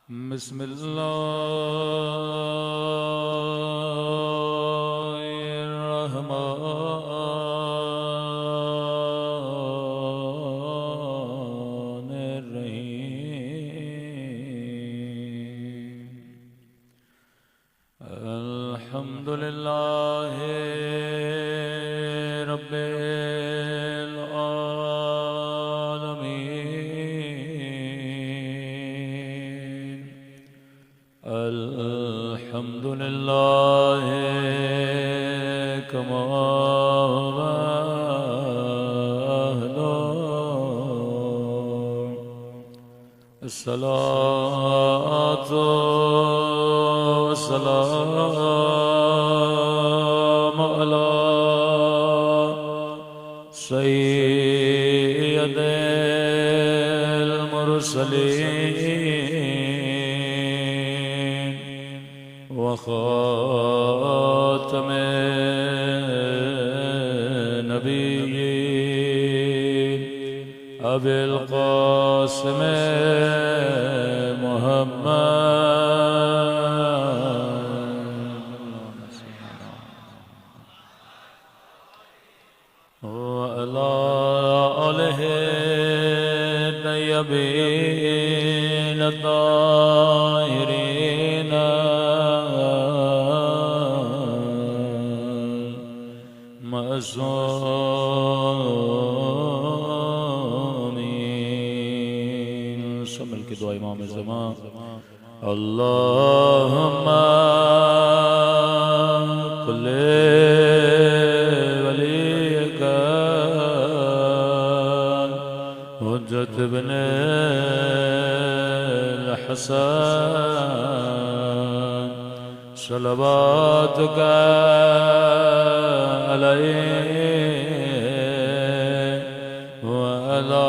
बिस्मिल्लाहिर्रहमानिर्रहीम। अल्हम्दुलिल्लाहि रब्बिल आलमीन। अल्हम्दुलिल्लाहि कमा अस्सलातु वस्सलामु अला सय्यिदिल मुरसलीन व खातमिन नबिय्यीन अबिल क़ासिम वअला आलिहि तय्यबीन ताहिरीन मअसूमीन। सब मिल के दुआ इमाम ज़मान। अल्लाहुम्मा कुल्ले वलीका हुज्जत इब्ने हसन सलवातुका अलैहि व अला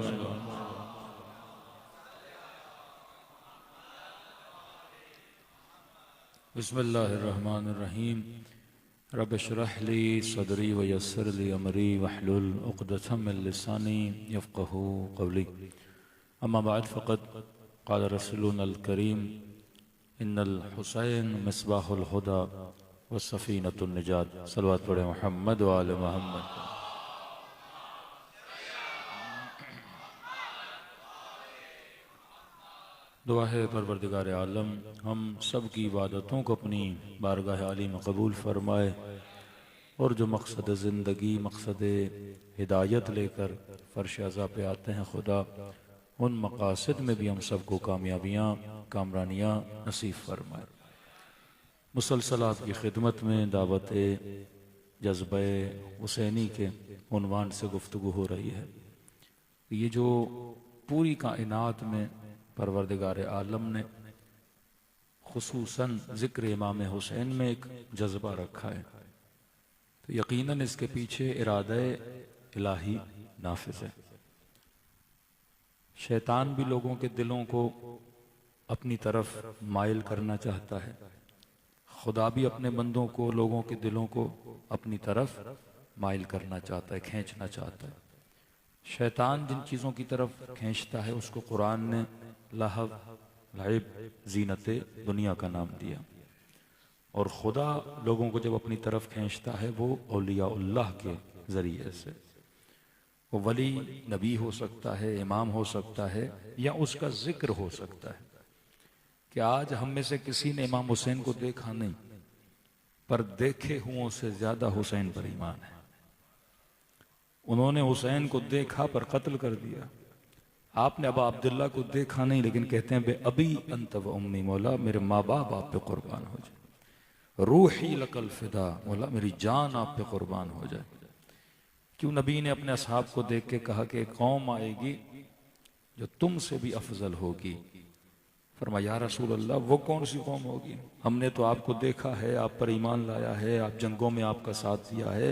वसल्लम। बिस्मिल्लाहिर्रहमानिर्रहीम। रब्बि इश्रह ली सदरी व यस्सिर ली अमरी वहलुल उक़दतम मिन लिसानी यफ़क़हू क़ौली। अम्मा बाद फ़क़द क़ाल रसूलुनल करीम इन्नल हुसैन मिस्बाहुल हुदा व सफ़ीनतुन निजात। सल्लल्लाहु अलैहि मुहम्मद व आले मुहम्मद। दुआ है परवरदिगार आलम हम सब की इबादतों को अपनी बारगाह आली में कबूल फरमाए और जो मकसद ज़िंदगी मकसद हिदायत लेकर फ़र्श अज़ा पे आते हैं खुदा उन मकासद में भी हम सबको कामयाबियाँ कामरानियाँ नसीब फरमाए। मुसलसल आपकी खिदमत में दावत जज्बे हुसैनी के उन्वान से गुफ्तगू हो रही है। ये जो पूरी कायनात में परवरदिगार आलम ने खुसूसन ज़िक्र इमाम हुसैन में एक जज्बा रखा है तो यकीनन इसके पीछे इरादा इलाही नाफिज है। शैतान भी लोगों के दिलों को अपनी तरफ माइल करना चाहता है, खुदा भी अपने बंदों को लोगों के दिलों को अपनी तरफ माइल करना चाहता है, खींचना चाहता है। शैतान जिन चीज़ों की तरफ खींचता है उसको कुरान ने लहव लाइब जीनत दुनिया का नाम दिया और खुदा लोगों को जब अपनी तरफ खींचता है वो औलियाउल्लाह के जरिए से। वो वली नबी हो सकता है, इमाम हो सकता है, या उसका जिक्र हो सकता है। कि आज हम में से किसी ने इमाम हुसैन को देखा नहीं, पर देखे हुओं से ज्यादा हुसैन पर ईमान है। उन्होंने हुसैन को देखा पर कत्ल कर दिया। आपने अबा अब्दुल्ला को देखा नहीं, लेकिन कहते हैं बे अबी अंत व उम्मी, मौला मेरे माँ बाप आप पे कुर्बान हो जाए। रूही लकल फिदा, मौला मेरी जान आप पे कुर्बान हो जाए। क्यों नबी ने अपने असहाब को देख के कहा कि कौम आएगी जो तुमसे भी अफजल होगी। फरमाया या रसूल अल्लाह वो कौन सी कौम होगी? हमने तो आपको देखा है, आप पर ईमान लाया है, आप जंगों में आपका साथ दिया है।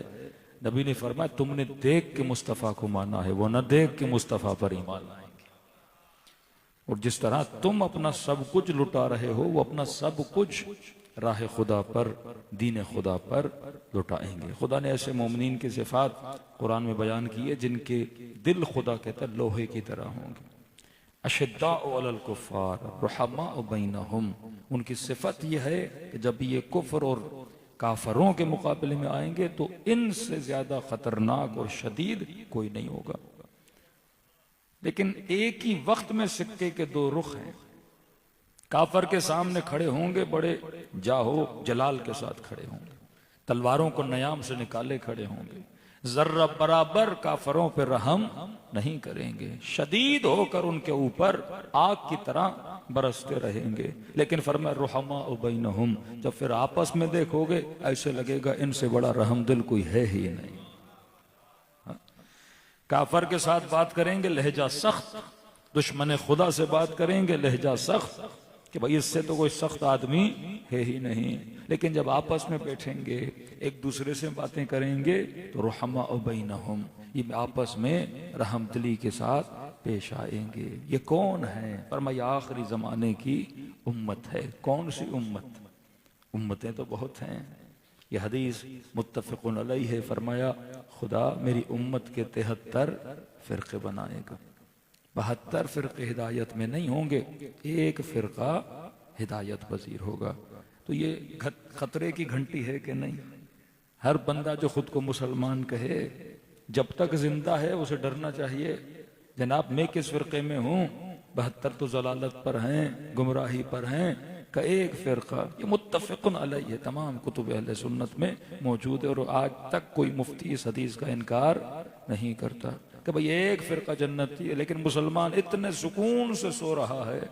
नबी ने फरमाया तुमने देख के मुस्तफ़ा को माना है, वो न देख के मुस्तफ़ा पर ईमान लाएंगे। और जिस तरह तुम अपना सब कुछ लुटा रहे हो, वो अपना सब कुछ राह खुदा पर, दीन खुदा पर लुटाएंगे। खुदा ने ऐसे मोमिनीन की सिफात कुरान में बयान की है जिनके दिल खुदा कहता है लोहे की तरह होंगे। अशद्दाउ अलल कुफ्फार रुहमाउ बैनहुम, उनकी सिफत यह है कि जब ये कुफ्र और काफरों के मुकाबले में आएंगे तो इनसे ज्यादा खतरनाक और शदीद कोई नहीं होगा। लेकिन एक ही वक्त में सिक्के के दो रुख हैं। काफर के सामने खड़े होंगे, बड़े जाहो जलाल के साथ खड़े होंगे, तलवारों को नयाम से निकाले खड़े होंगे, जर्रा बराबर काफरों पर रहम नहीं करेंगे, शदीद होकर उनके ऊपर आग की तरह बरसते रहेंगे। लेकिन फरमाया रुहमा बैनहुम, जब फिर आपस में देखोगे ऐसे लगेगा इनसे बड़ा रहम दिल कोई है ही नहीं। काफर के साथ बात करेंगे लहजा सख्त, दुश्मन खुदा से बात करेंगे लहजा सख्त कि भाई इससे तो कोई सख्त आदमी है ही नहीं। लेकिन जब आपस में बैठेंगे एक दूसरे से बातें करेंगे तो रुहमा बैनहुम, ये आपस में रहमदिली के साथ पेश आएंगे। ये कौन है? फरमाया आखिरी जमाने की उम्मत है। कौन सी उम्मत? उम्मतें तो बहुत हैं। ये हदीस मुत्तफ़िक़ुन अलैहि है। फरमाया खुदा मेरी उम्मत के 73 फिरके बनाएगा। 72 फिरके हिदायत में नहीं होंगे, एक फिरका हिदायत पजीर होगा। तो ये खतरे की घंटी है कि नहीं? हर बंदा जो खुद को मुसलमान कहे जब तक जिंदा है उसे डरना चाहिए। जनाब मैं किस फिरके में हूँ? 72 तो जलालत पर हैं, गुमराही पर हैं, का एक फिरका ये मुत्तफ़िक़ुन अलैहि है, तमाम कुतुब अहले सुन्नत में मौजूद है। और आज तक कोई मुफ्ती इस हदीस का इनकार नहीं करता कि भाई एक फिरका जन्नती है। लेकिन मुसलमान इतने सुकून से सो रहा है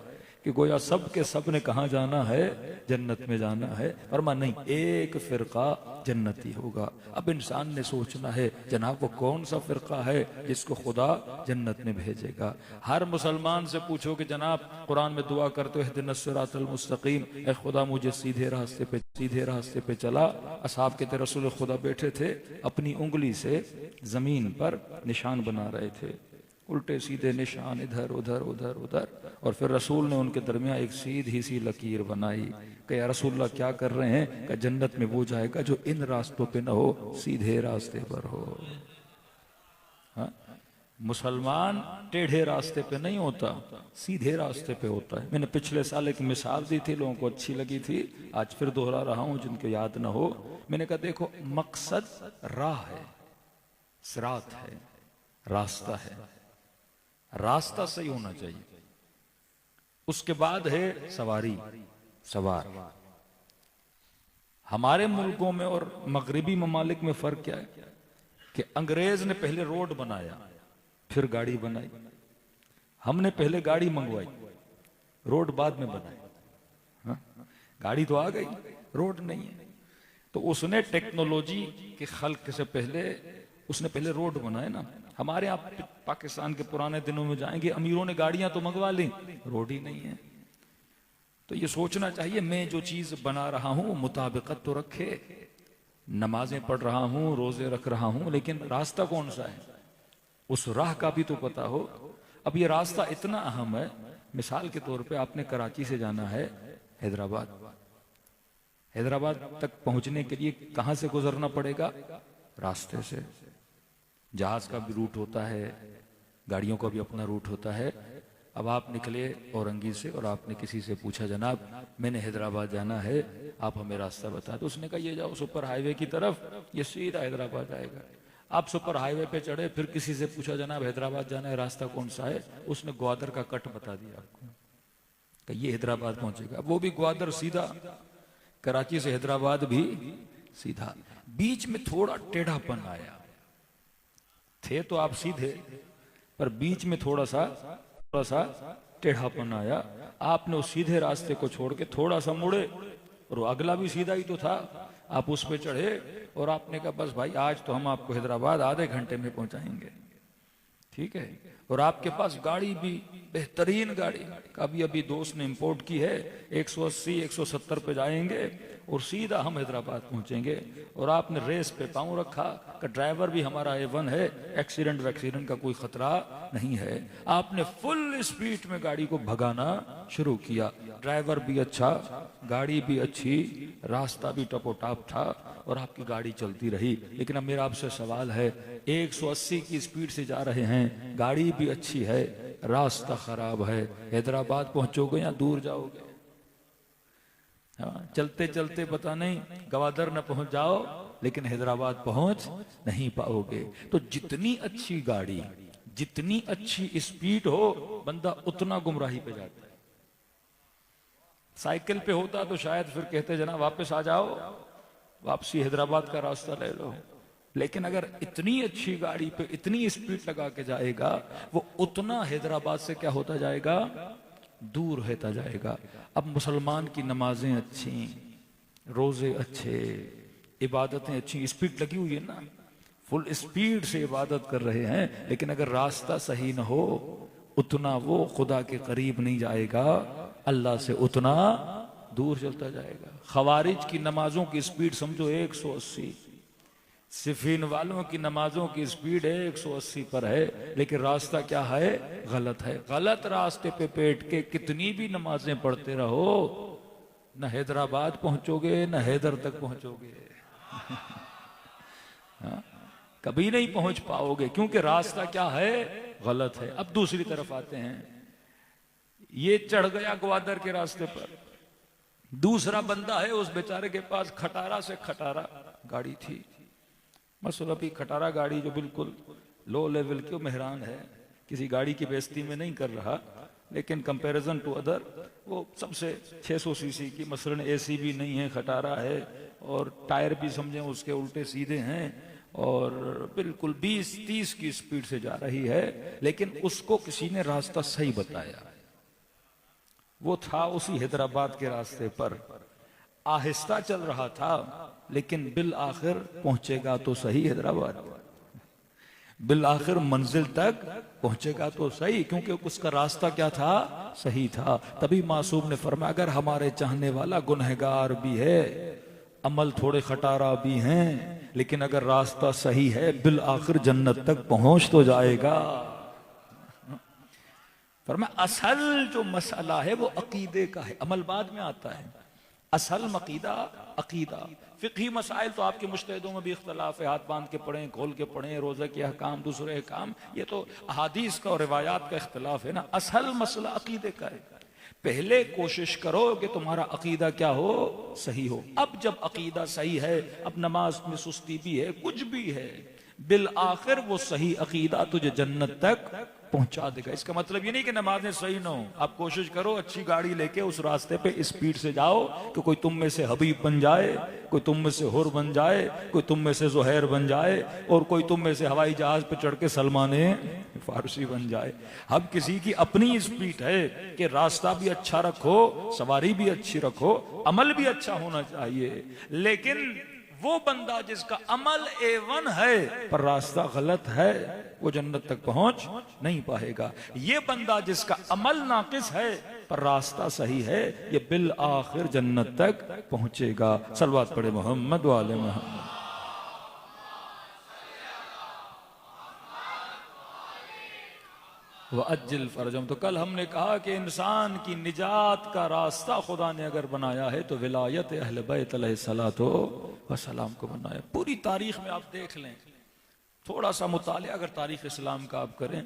कि गोया सब के सब ने कहाँ जाना है? जन्नत में जाना है। फरमा नहीं, एक फिरका जन्नती होगा। अब इंसान ने सोचना है जनाब वो कौन सा फिरका है जिसको खुदा जन्नत में भेजेगा। हर मुसलमान से पूछो कि जनाब कुरान में दुआ करते हो इहदिनस सिरातल मुस्तकीम, ए खुदा मुझे सीधे रास्ते पे चला। असहाब के रसूल खुदा बैठे थे, अपनी उंगली से जमीन पर निशान बना रहे थे, उल्टे सीधे निशान इधर उधर उधर उधर। और फिर रसूल ने उनके दरमियान एक सीधी सी लकीर बनाई कि या रसूलल्लाह क्या कर रहे हैं? कि जन्नत में वो जाएगा जो इन रास्तों पे ना हो, सीधे रास्ते पर हो। हाँ? मुसलमान टेढ़े रास्ते पे नहीं होता, सीधे रास्ते पे होता है। मैंने पिछले साल एक मिसाल दी थी, लोगों को अच्छी लगी थी, आज फिर दोहरा रहा हूं जिनको याद ना हो। मैंने कहा देखो मकसद राह है, सिरात है, रास्ता है, रास्ता सही होना चाहिए। उसके बाद है सवारी, सवार। हमारे मुल्कों में और मगरिबी ममालिक में फर्क क्या है कि अंग्रेज ने पहले रोड बनाया, फिर गाड़ी बनाई। हमने पहले गाड़ी मंगवाई, रोड बाद में बनाई। हाँ? गाड़ी तो आ गई, रोड नहीं है। तो उसने टेक्नोलॉजी के खल्क से पहले उसने पहले रोड बनाए ना। हमारे आप पाकिस्तान के पुराने दिनों में जाएंगे, अमीरों ने गाड़ियां तो मंगवा ली, रोड ही नहीं है। तो ये सोचना चाहिए मैं जो चीज बना रहा हूं मुताबिकत तो रखे, नमाजें पढ़ रहा हूं, रोजे रख रहा हूं, लेकिन रास्ता कौन सा है उस राह का भी तो पता हो। अब ये रास्ता इतना अहम है, मिसाल के तौर पे आपने कराची से जाना है हैदराबाद, हैदराबाद तक पहुंचने के लिए कहां से गुजरना पड़ेगा? रास्ते से। जहाज का भी रूट होता है, गाड़ियों का भी अपना रूट होता है, अब आप निकले औरंगी से और आपने किसी से पूछा, जनाब मैंने हैदराबाद जाना है, आप हमें रास्ता बता दो। उसने कहा ये जाओ सुपर हाईवे की तरफ, ये सीधा हैदराबाद आएगा। आप सुपर हाईवे पे चढ़े, फिर किसी से पूछा, जनाब हैदराबाद जाना है, रास्ता कौन सा है? उसने ग्वादर का कट बता दिया आपको कि ये हैदराबाद पहुंचेगा। वो भी ग्वादर सीधा, कराची से हैदराबाद भी सीधा। बीच में थोड़ा टेढ़ापन आया, थे तो आप सीधे, पर बीच में थोड़ा सा टेढ़ापन आया। आपने उस सीधे रास्ते को छोड़ के थोड़ा सा मुड़े, और वो अगला भी सीधा ही तो था। आप उस पे चढ़े और आपने कहा बस भाई आज तो हम आपको हैदराबाद आधे घंटे में पहुंचाएंगे, ठीक है। और आपके पास गाड़ी भी बेहतरीन गाड़ी, अभी अभी दोस्त ने इंपोर्ट की है, 180 170 पे जाएंगे और सीधा हम हैदराबाद पहुंचेंगे। और आपने रेस पे पांव रखा कि ड्राइवर भी हमारा A1 है, एक्सीडेंट वैक्सीडेंट का कोई खतरा नहीं है। आपने फुल स्पीड में गाड़ी को भगाना शुरू किया। ड्राइवर भी अच्छा, गाड़ी भी अच्छी, रास्ता भी टपोटाप था और आपकी गाड़ी चलती रही। लेकिन अब मेरा आपसे सवाल है, 180 की स्पीड से जा रहे हैं, गाड़ी भी अच्छी है, रास्ता खराब है, हैदराबाद पहुंचोगे या दूर जाओगे? हाँ, चलते चलते पता नहीं ग्वादर न पहुंच जाओ, लेकिन हैदराबाद पहुंच नहीं पाओगे। तो जितनी अच्छी गाड़ी, जितनी अच्छी स्पीड हो, बंदा उतना गुमराही पे जाता है। साइकिल पे होता तो शायद फिर कहते जना वापस आ जाओ, वापसी हैदराबाद का रास्ता ले लो। लेकिन अगर इतनी अच्छी गाड़ी पे इतनी स्पीड लगा के जाएगा, वो उतना हैदराबाद से क्या होता जाएगा? दूर होता जाएगा। अब मुसलमान की नमाजें अच्छी, रोजे अच्छे, इबादतें अच्छी, स्पीड लगी हुई है ना, फुल स्पीड से इबादत कर रहे हैं, लेकिन अगर रास्ता सही ना हो, उतना वो खुदा के करीब नहीं जाएगा, अल्लाह से उतना दूर चलता जाएगा। खवारिज की नमाजों की स्पीड समझो 180, सिफीन वालों की नमाजों की स्पीड है 180 पर है, लेकिन रास्ता क्या है? गलत है। गलत रास्ते पे बैठ के कितनी भी नमाजें पढ़ते रहो, न हैदराबाद पहुंचोगे न हैदर तक पहुंचोगे। हाँ? कभी नहीं पहुंच पाओगे, क्योंकि रास्ता क्या है? गलत है। अब दूसरी तरफ आते हैं, ये चढ़ गया ग्वादर के रास्ते पर, दूसरा बंदा है, उस बेचारे के पास खटारा से खटारा गाड़ी थी। मसला भी खटारा गाड़ी जो बिल्कुल लो लेवल की मेहरान है, किसी गाड़ी की बेइज्जती में नहीं कर रहा, लेकिन कंपैरिजन टू अदर वो सबसे 600 सीसी की, मसलन एसी भी नहीं है, खटारा है, और टायर भी समझें उसके उल्टे सीधे हैं, और बिल्कुल 20-30 की स्पीड से जा रही है। लेकिन उसको किसी ने रास्ता सही बताया, वो था उसी हैदराबाद के रास्ते पर, आहिस्ता चल रहा था, लेकिन बिल आखिर पहुंचेगा तो सही हैदराबाद, बिल आखिर मंजिल तक पहुंचेगा तो सही, क्योंकि उसका रास्ता क्या था? सही था। तभी मासूम ने फरमाया, अगर हमारे चाहने वाला गुनहगार भी है, अमल थोड़े खटारा भी हैं, लेकिन अगर रास्ता सही है, बिल आखिर जन्नत तक पहुंच तो जाएगा। फरमाया असल जो मसला है वो अकीदे का है, अमल बाद में आता है। असल मकीदा अकीदा। फिक़ही मसाइल तो आपके मुज्तहिदों में भी इख्तलाफ है, हाथ बांध के पढ़ें, खोल के पढ़ें, रोज़ा के अहकाम, दूसरे अहकाम, ये तो अहादीस का और रिवायात का इख्तलाफ है ना। असल मसला अकीदे का है। पहले कोशिश करो कि तुम्हारा अकीदा क्या हो? सही हो। अब जब अकीदा सही है, अब नमाज में सुस्ती भी है, कुछ भी है, बिल आखिर वो सही अकीदा तुझे जन्नत तक पहुंचा देगा। इसका मतलब ये नहीं कि नमाजें सही ना हो, आप कोशिश करो अच्छी गाड़ी लेके उस रास्ते पे स्पीड से जाओ कि कोई तुम में से हबीब बन जाए, कोई तुम में से हुर बन जाए, कोई तुम में से जुहैर बन जाए, और कोई तुम में से हवाई जहाज पे चढ़ के सलमान फारसी बन जाए। अब किसी की अपनी स्पीड है कि रास्ता भी अच्छा रखो, सवारी भी अच्छी रखो, अमल भी अच्छा होना चाहिए, लेकिन वो बंदा जिसका अमल A1 है पर रास्ता गलत है, वो जन्नत तक पहुंच नहीं पाएगा। ये बंदा जिसका अमल नाकिस है पर रास्ता सही है, ये बिल आखिर जन्नत तक पहुंचेगा। सलवात पढ़े मोहम्मद वाले मोहम्मद। वह अज्जिल फरजम। तो कल हमने कहा कि इंसान की निजात का रास्ता खुदा ने अगर बनाया है तो विलायत अहले बैत अलैहिस्सलातो वस्सलाम को बनाया। पूरी तारीख में आप देख लें, थोड़ा सा मुतालिया अगर तारीख इस्लाम का आप करें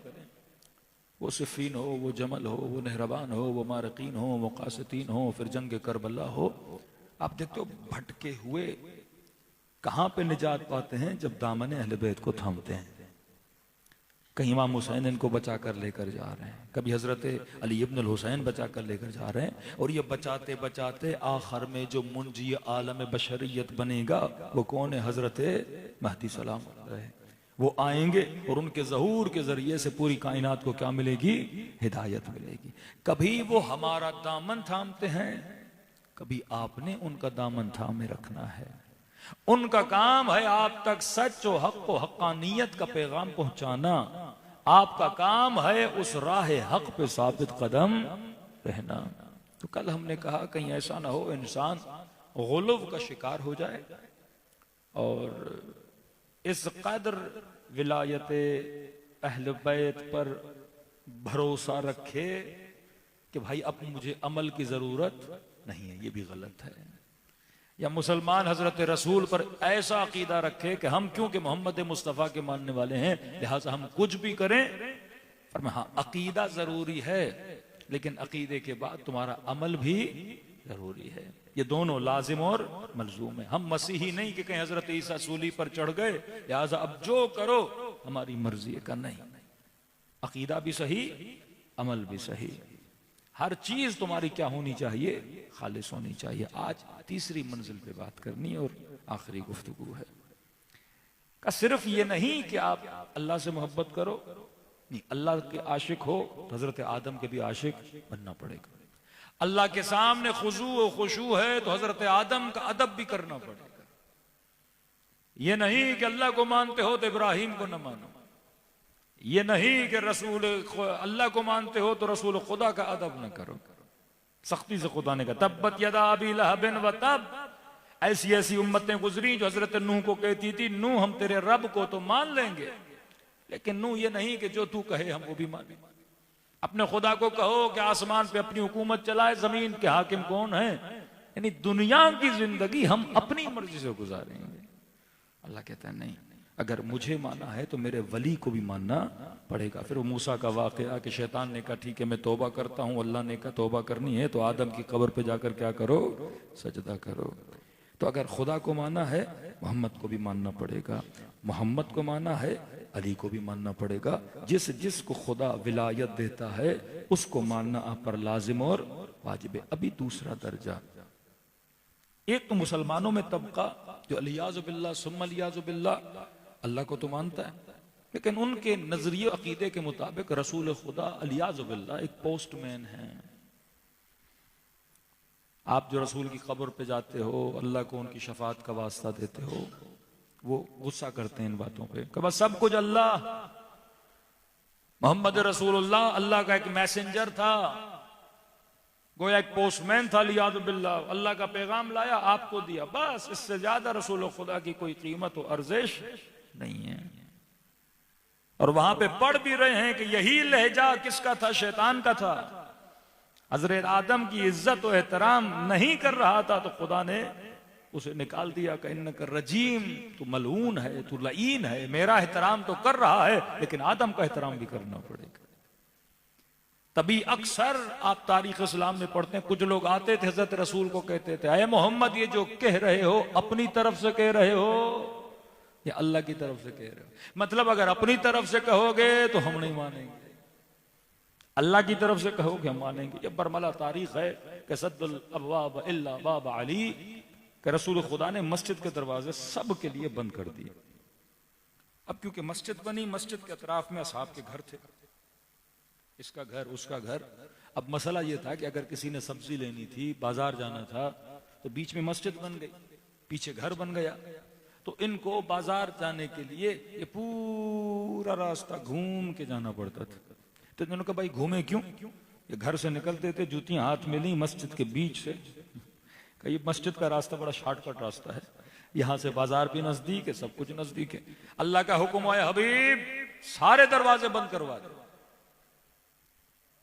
वो सिफ़ीन हो, वो जमल हो, वो नहरबान हो, वो मारकीन हो, वो कासितीन हो, फिर जंग करबला हो। आप देखते हो भटके हुए कहाँ पे निजात पाते हैं? जब दामन अहले बैत को थामते हैं। कहीं इमाम हुसैन इनको बचा कर लेकर जा रहे हैं, कभी हजरत अली इब्न हुसैन बचा कर लेकर जा रहे हैं, और ये बचाते बचाते आखिर में जो मुंजी आलम बशरियत बनेगा वो कौन है? हजरत महदी सलाम है। वो आएंगे और उनके ज़हूर के जरिए से पूरी कायनात को क्या मिलेगी? हिदायत मिलेगी। कभी वो हमारा दामन थामते हैं, कभी आपने उनका दामन थामे रखना है। उनका काम है आप तक सच और हक व हक्कानियत का पैगाम पहुंचाना। आपका काम है उस राह हक पे साबित कदम रहना। तो कल हमने कहा कहीं ऐसा ना हो इंसान गुलूब का शिकार हो जाए और इस कदर विलायत अहले बैत पर भरोसा रखे कि भाई अब मुझे अमल की जरूरत नहीं है। ये भी गलत है। या मुसलमान हजरत रसूल पर ऐसा अकीदा रखे कि हम क्योंकि मोहम्मद मुस्तफ़ा के मानने वाले हैं लिहाजा हम कुछ भी करें। पर हाँ, अकीदा जरूरी है, लेकिन अकीदे के बाद तुम्हारा अमल भी जरूरी है। ये दोनों लाजिम और मलजूम है। हम मसीही नहीं कि कहीं हजरत ईसा सूली पर चढ़ गए लिहाजा अब जो करो हमारी मर्जी का नहीं। अकीदा भी सही, अमल भी सही। हर चीज तुम्हारी क्या होनी चाहिए? खालिस होनी चाहिए। आज तीसरी मंजिल पे बात करनी और आखिरी गुफ्तगू है का सिर्फ ये नहीं कि आप अल्लाह से मोहब्बत करो, नहीं, अल्लाह के आशिक हो तो हजरत आदम के भी आशिक बनना पड़ेगा। अल्लाह के सामने खुशू और खुशू है तो हजरत आदम का अदब भी करना पड़ेगा। ये नहीं कि अल्लाह को मानते हो तो इब्राहिम को न मानो। ये नहीं कि रसूल अल्लाह को मानते हो तो रसूल खुदा का अदब न करो। सख्ती से खुदा ने कहा तब्बत यदा अबी लहबिन व तब। ऐसी ऐसी उम्मतें गुजरी जो हजरत नूह को कहती थी नूह हम तेरे रब को तो मान लेंगे, लेकिन नूह ये नहीं कि जो तू कहे हम वो भी माने। अपने खुदा को कहो कि आसमान पे अपनी हुकूमत चलाए, जमीन के हाकिम कौन है। यानी दुनिया की जिंदगी हम अपनी मर्जी से गुजारेंगे। अल्लाह कहता है नहीं, अगर मुझे माना है तो मेरे वली को भी मानना पड़ेगा। फिर वो मूसा का वाकया कि शैतान ने कहा ठीक है मैं तौबा करता हूँ, अल्लाह ने कहा तौबा करनी है तो आदम की कब्र पे जाकर क्या करो? सजदा करो। तो अगर खुदा को माना है मोहम्मद को भी मानना पड़ेगा, मोहम्मद को माना है अली को भी मानना पड़ेगा। जिसको खुदा विलायत देता है उसको मानना आप पर लाजिम और वाजिब है। अभी दूसरा दर्जा, एक तो मुसलमानों में तबका जो अलियाज़ु बिल्लाह सुम्मा अलियाज़ु बिल्लाह अल्लाह को तो मानता है, लेकिन उनके नजरिए अकीदे के मुताबिक रसूल खुदा अलियाज़ु बिल्लाह एक पोस्टमैन है। आप जो रसूल की कब्र पे जाते हो, अल्लाह को उनकी शफात का वास्ता देते हो, वो गुस्सा करते हैं इन बातों पे कि बस सब कुछ अल्लाह। मोहम्मद रसूलुल्लाह अल्लाह का एक मैसेंजर था, गोया एक पोस्टमैन था अलियाज़ु बिल्लाह। अल्लाह का पैगाम लाया, आपको दिया, बस इससे ज्यादा रसूल खुदा की कोई कीमत और अर्जिश नहीं है। और वहां पे पढ़ भी रहे हैं कि यही लहजा किसका था? शैतान का था। हजरत आदम की इज्जत और एहतराम नहीं कर रहा था तो खुदा ने उसे निकाल दिया कि इन्नका रजीम, तू मलऊन है, तू लईन है। मेरा एहतराम तो कर रहा है लेकिन आदम का एहतराम भी करना पड़ेगा। तभी अक्सर आप तारीख इस्लाम में पढ़ते हैं कुछ लोग आते थे हजरत रसूल को कहते थे अय मोहम्मद ये जो कह रहे हो अपनी तरफ से कह रहे हो या अल्लाह की तरफ से कह रहे हो? मतलब अगर अपनी तरफ से कहोगे तो हम नहीं मानेंगे, अल्लाह की तरफ से कहोगे हम मानेंगे। ये बरमला तारीख है कि सद्दुल अबवाब इल्ला बाब अली कि रसूल खुदा ने मस्जिद के दरवाजे सब के लिए बंद कर दिए। अब क्योंकि मस्जिद बनी, मस्जिद के अतराफ में असहाब के घर थे, इसका घर उसका घर। अब मसला यह था कि अगर किसी ने सब्जी लेनी थी, बाजार जाना था, तो बीच में मस्जिद बन गई, पीछे घर बन गया। तो इनको बाजार जाने के लिए ये पूरा रास्ता घूम के जाना पड़ता था। तो इन्होंने कहा भाई घूमे क्यों? ये घर से निकलते थे, जूतियां हाथ में ली, मस्जिद के बीच से। ये मस्जिद का रास्ता बड़ा शॉर्टकट रास्ता है, यहां से बाजार भी नजदीक है, सब कुछ नजदीक है। अल्लाह का हुक्म आया हबीब सारे दरवाजे बंद करवा दो।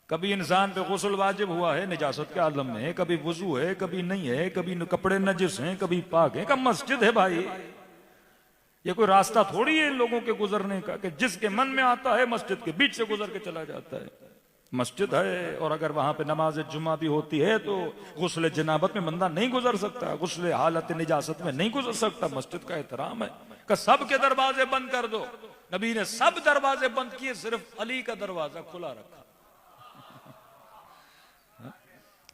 कभी इंसान पे गुस्ल वाजिब हुआ है, निजासत के आलम में है, कभी वजू है, कभी नहीं है, कभी कपड़े नजिस हैं, कभी पाक है। कब मस्जिद है भाई, ये कोई रास्ता थोड़ी है इन लोगों के गुजरने का कि जिसके मन में आता है मस्जिद के बीच से गुजर के चला जाता है। मस्जिद है और अगर वहां पे नमाज जुम्मा भी होती है तो गुस्ल जनाबत में बंदा नहीं गुजर सकता, गुस्ल हालत निजासत में नहीं गुजर सकता। मस्जिद का एहतराम है कि सब के दरवाजे बंद कर दो। नबी ने सब दरवाजे बंद किए, सिर्फ अली का दरवाजा खुला रखा।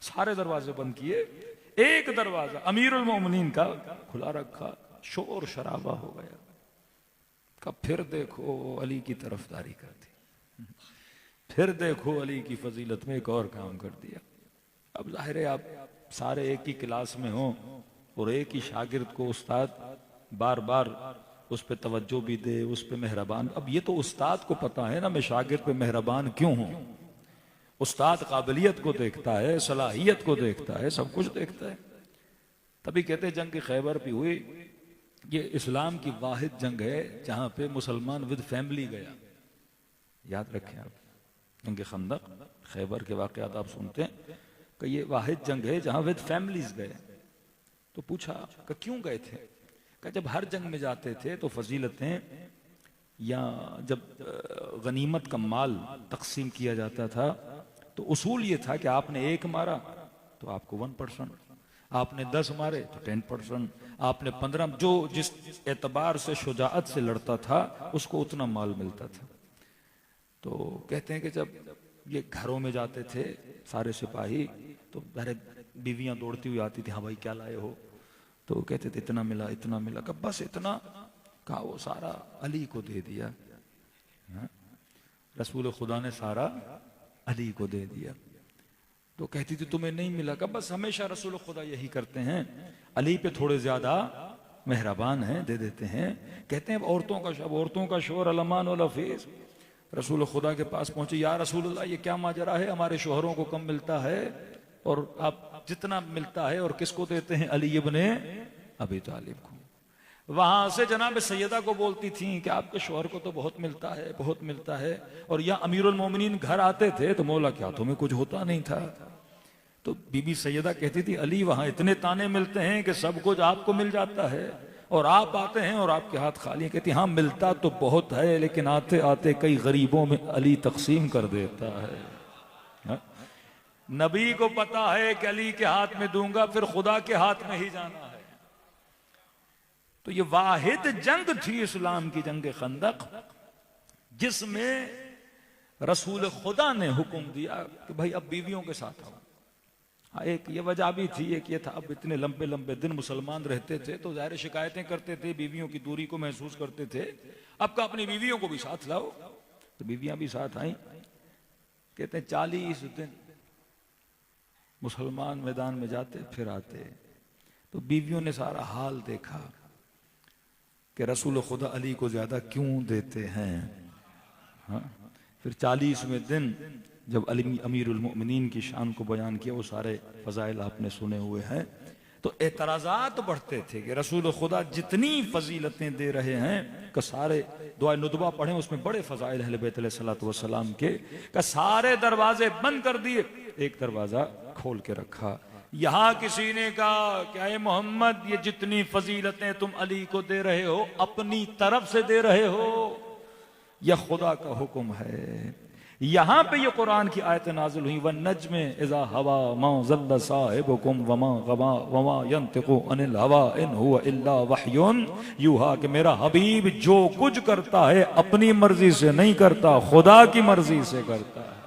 सारे दरवाजे बंद किए, एक दरवाजा अमीरुल मोमिनीन का खुला रखा। शोर शराबा हो गया। कब फिर देखो अली की तरफदारी कर दी, फिर देखो अली की फजीलत में एक और काम कर दिया। अब जाहिर है आप सारे एक ही क्लास में हो और एक ही शागिर्द को उस्ताद बार बार उस पर तवज्जो भी दे, उस पर मेहरबान। अब ये तो उस्ताद को पता है ना मैं शागिर्द पे मेहरबान क्यों हूं। उस्ताद काबिलियत को देखता है, सलाहियत को देखता है, सब कुछ देखता है। तभी कहते जंग की खैबर भी हुई। ये इस्लाम की वाहिद जंग है जहां पे मुसलमान विद फैमिली गया। याद रखें आप, जंग खंदक खैबर के वाकयात आप सुनते हैं कि ये वाहिद जंग है जहां विद फैमिलीज गए। तो पूछा कि क्यों गए थे? कि जब हर जंग में जाते थे तो फजीलतें, या जब गनीमत का माल तकसीम किया जाता था तो उसूल ये था कि आपने एक मारा तो आपको 1%, आपने 10 मारे तो 10%, आपने 15, जो जिस एतबार से शुजाअत से लड़ता था उसको उतना माल मिलता था। तो कहते हैं कि जब ये घरों में जाते थे सारे सिपाही तो बीवियां दौड़ती हुई आती थी, हाँ भाई क्या लाए हो? तो कहते थे इतना मिला, इतना मिला। कब बस इतना कहा, वो सारा अली को दे दिया। हाँ? रसूल खुदा ने सारा अली को दे दिया। तो कहती थी तुम्हें नहीं मिला? कब बस हमेशा रसूल खुदा यही करते हैं, अली पे थोड़े ज्यादा मेहरबान हैं, दे देते हैं। कहते हैं औरतों का शोर अलमान और लफीज। रसूल खुदा के पास पहुंचे, या रसूलुल्लाह ये क्या माजरा है, हमारे शोहरों को कम मिलता है और आप जितना मिलता है और किसको देते हैं? अली इब्ने अबी तालिब को। वहां से जनाब सैयदा को बोलती थी कि आपके शोहर को तो बहुत मिलता है, बहुत मिलता है। और या अमीरुल मोमिनीन घर आते थे तो मौला क्या तुम्हें कुछ होता नहीं था? तो बीबी सैयदा कहती थी अली वहां इतने ताने मिलते हैं कि सब कुछ आपको मिल जाता है और आप आते हैं और आपके हाथ खाली हैं। कहती हाँ मिलता तो बहुत है लेकिन आते आते कई गरीबों में अली तकसीम कर देता है। हा? नबी को पता है कि अली के हाथ में दूंगा फिर खुदा के हाथ में ही जाना है। तो ये वाहिद जंग थी इस्लाम की, जंग खंदक, जिसमें रसूल खुदा ने हुक्म दिया कि भाई अब बीवियों के साथ आओ। हाँ, एक ये वजह भी थी, एक ये था अब इतने लंबे लंबे दिन मुसलमान रहते थे तो जाहिर शिकायतें करते थे, बीवियों की दूरी को महसूस करते थे। अब का अपनी बीवियों को भी साथ लाओ, तो बीवियां भी साथ आई। कहते हैं 40 दिन मुसलमान मैदान में जाते फिर आते, तो बीवियों ने सारा हाल देखा कि रसूल खुदा अली को ज्यादा क्यों देते हैं। हाँ? फिर 40वें दिन जब अली अमीरुल मोमिनीन की शान को बयान किया, वो सारे फजाइल आपने सुने हुए हैं, तो एतराजात बढ़ते थे कि रसूल खुदा जितनी फजीलतें दे रहे हैं कि सारे दुआ नुदबा पढ़े उसमें बड़े फजाइल अहले बैत अलैहिस्सलातु वस्सलाम के, कि सारे दरवाजे बंद कर दिए, एक दरवाजा खोल के रखा। यहां किसी ने कहा क्या है मोहम्मद ये जितनी फजीलतें तुम अली को दे रहे हो अपनी तरफ से दे रहे हो या खुदा का हुक्म है? यहां पे ये कुरान की आयत नाज़िल हुई, वन नज्म इज़ा हवा मा ज़ल्ल साहिबुकुम वमा गवा वमा यंतिकु अनिल हवा इन हुवा इल्ला वहयुन यूहा, कि मेरा हबीब जो कुछ करता है अपनी मर्जी से नहीं करता, खुदा की मर्जी से करता है।